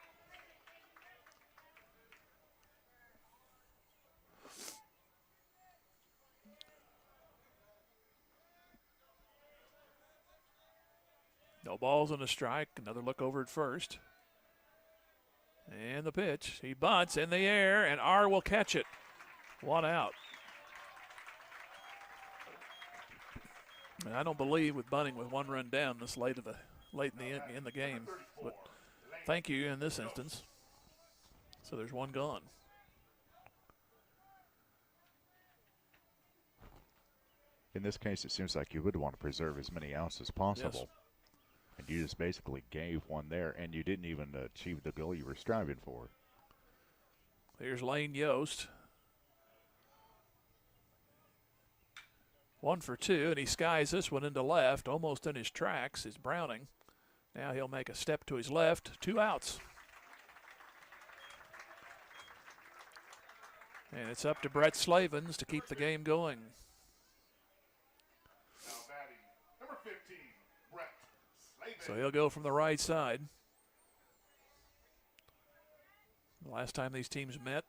No balls and a strike. Another look over at first. And the pitch. He bunts in the air, and Arr will catch it. 1 out. And I don't believe with bunting with 1 run down this late in the game. But thank you in this instance. So there's 1 gone. In this case, it seems like you would want to preserve as many outs as possible. Yes. And you just basically gave 1 there, and you didn't even achieve the goal you were striving for. Here's Lane Yost. 1 for 2, and he skies this one into left, almost in his tracks, is Browning. Now he'll make a step to his left, 2 outs. And it's up to Brett Slavens to keep the game going. Now batting, number 15, Brett Slavens. So he'll go from the right side. The last time these teams met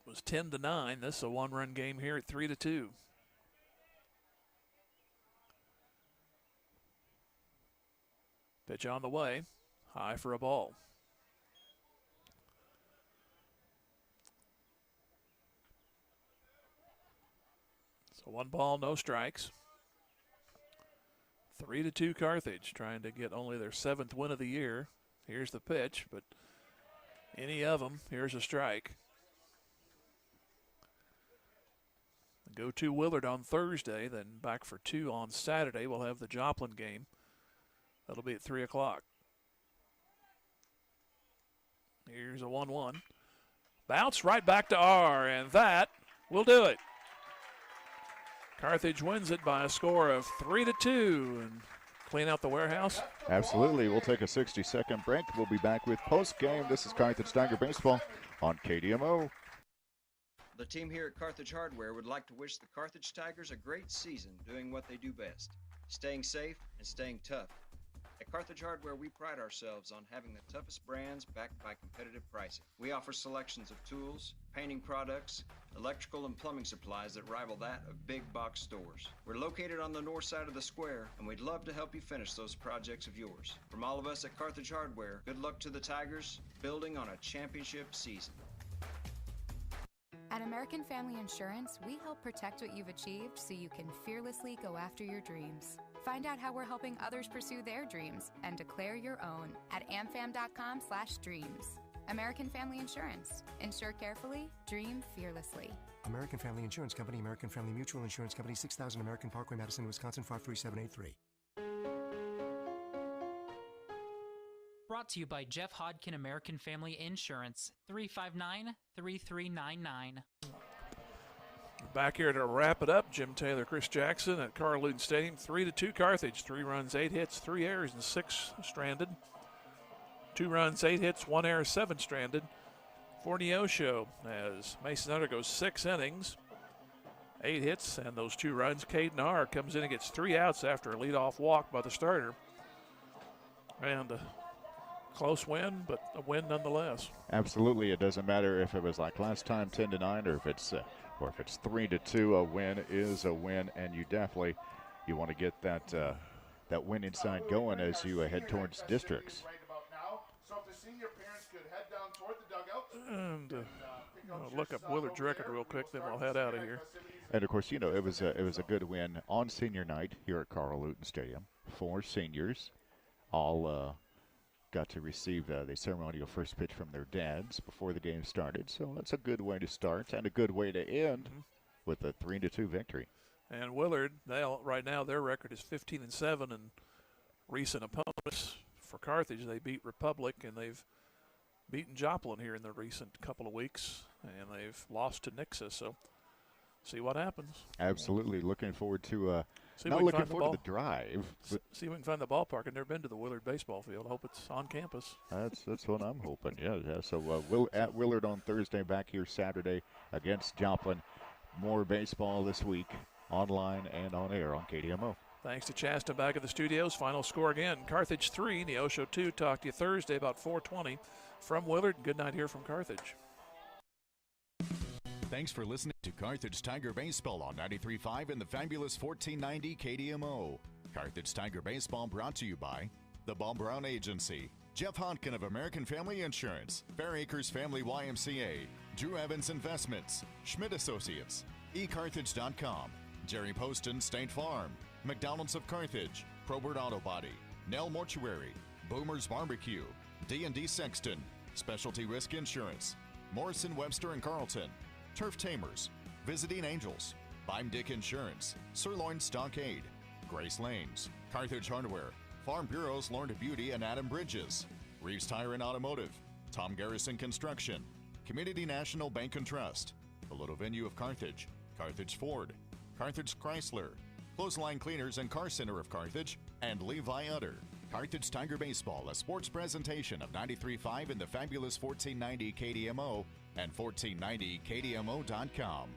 was 10-9. This is a 1-run game here at 3-2. Pitch on the way, high for a ball. So 1 ball, no strikes. 3-2 Carthage, trying to get only their 7th win of the year. Here's the pitch, but any of them, here's a strike. Go to Willard on Thursday, then back for 2 on Saturday. We'll have the Joplin game. That'll be at 3 o'clock. Here's a 1-1. Bounce right back to R, and that will do it. Carthage wins it by a score of 3-2 and clean out the warehouse. Absolutely. We'll take a 60-second break. We'll be back with post-game. This is Carthage Tiger Baseball on KDMO. The team here at Carthage Hardware would like to wish the Carthage Tigers a great season doing what they do best, staying safe and staying tough. At Carthage Hardware, we pride ourselves on having the toughest brands backed by competitive pricing. We offer selections of tools, painting products, electrical and plumbing supplies that rival that of big box stores. We're located on the north side of the square, and we'd love to help you finish those projects of yours. From all of us at Carthage Hardware, good luck to the Tigers, building on a championship season. At American Family Insurance, we help protect what you've achieved so you can fearlessly go after your dreams. Find out how we're helping others pursue their dreams and declare your own at amfam.com/dreams. American Family Insurance. Insure carefully, dream fearlessly. American Family Insurance Company, American Family Mutual Insurance Company, 6000 American Parkway, Madison, Wisconsin, 53783. Brought to you by Jeff Hodkin American Family Insurance, 359-3399. Back here to wrap it up, Jim Taylor, Chris Jackson at Carl Luton Stadium. 3-2 Carthage. 3 runs, 8 hits, 3 errors, and 6 stranded. 2 runs, 8 hits, 1 error, 7 stranded. For Neosho, as Mason Hunter goes 6 innings, 8 hits, and those 2 runs. Caden R comes in and gets 3 outs after a leadoff walk by the starter. And close win, but a win nonetheless. Absolutely. It doesn't matter if it was like last time 10-9 or if it's 3-2. A win is a win, and you definitely want to get that winning side going as you head towards districts. And I'll look up Willard's record real quick, then we'll head out of here. And of course, it was a good win on senior night here at Carl Luton Stadium. 4 seniors all got to receive the ceremonial first pitch from their dads before the game started. So that's a good way to start and a good way to end with a 3-2 victory. And Willard, right now their record is 15-7, and recent opponents for Carthage, they beat Republic and they've beaten Joplin here in the recent couple of weeks, and they've lost to Nixa. So see what happens. Absolutely. Looking forward to not looking forward to the drive. See if we can find the ballpark. I've never been to the Willard baseball field. I hope it's on campus. That's what I'm hoping. Yeah. So at Willard on Thursday, back here Saturday against Joplin. More baseball this week, online and on air on KDMO. Thanks to Chaston back at the studios. Final score again, Carthage 3, Neosho 2. Talk to you Thursday about 4:20 from Willard. Good night here from Carthage. Thanks for listening to Carthage Tiger Baseball on 93.5 and the fabulous 1490 KDMO. Carthage Tiger Baseball brought to you by the Bob Brown Agency, Jeff Hodkin of American Family Insurance, Fair Acres Family YMCA, Drew Evans Investments, Schmidt Associates, eCarthage.com, Jerry Poston State Farm, McDonald's of Carthage, Probert Auto Body, Nell Mortuary, Boomer's Barbecue, D&D Sexton, Specialty Risk Insurance, Morrison Webster and Carlton, Turf Tamers, Visiting Angels, Dick Insurance, Sirloin Stockade, Grace Lanes, Carthage Hardware, Farm Bureaus Lorna Beauty and Adam Bridges, Reeves Tire and Automotive, Tom Garrison Construction, Community National Bank and Trust, the Little Venue of Carthage, Carthage Ford, Carthage Chrysler, Clothesline Cleaners and Car Center of Carthage, and Levi Utter. Carthage Tiger Baseball, a sports presentation of 93.5 in the fabulous 1490 KDMO and 1490KDMO.com.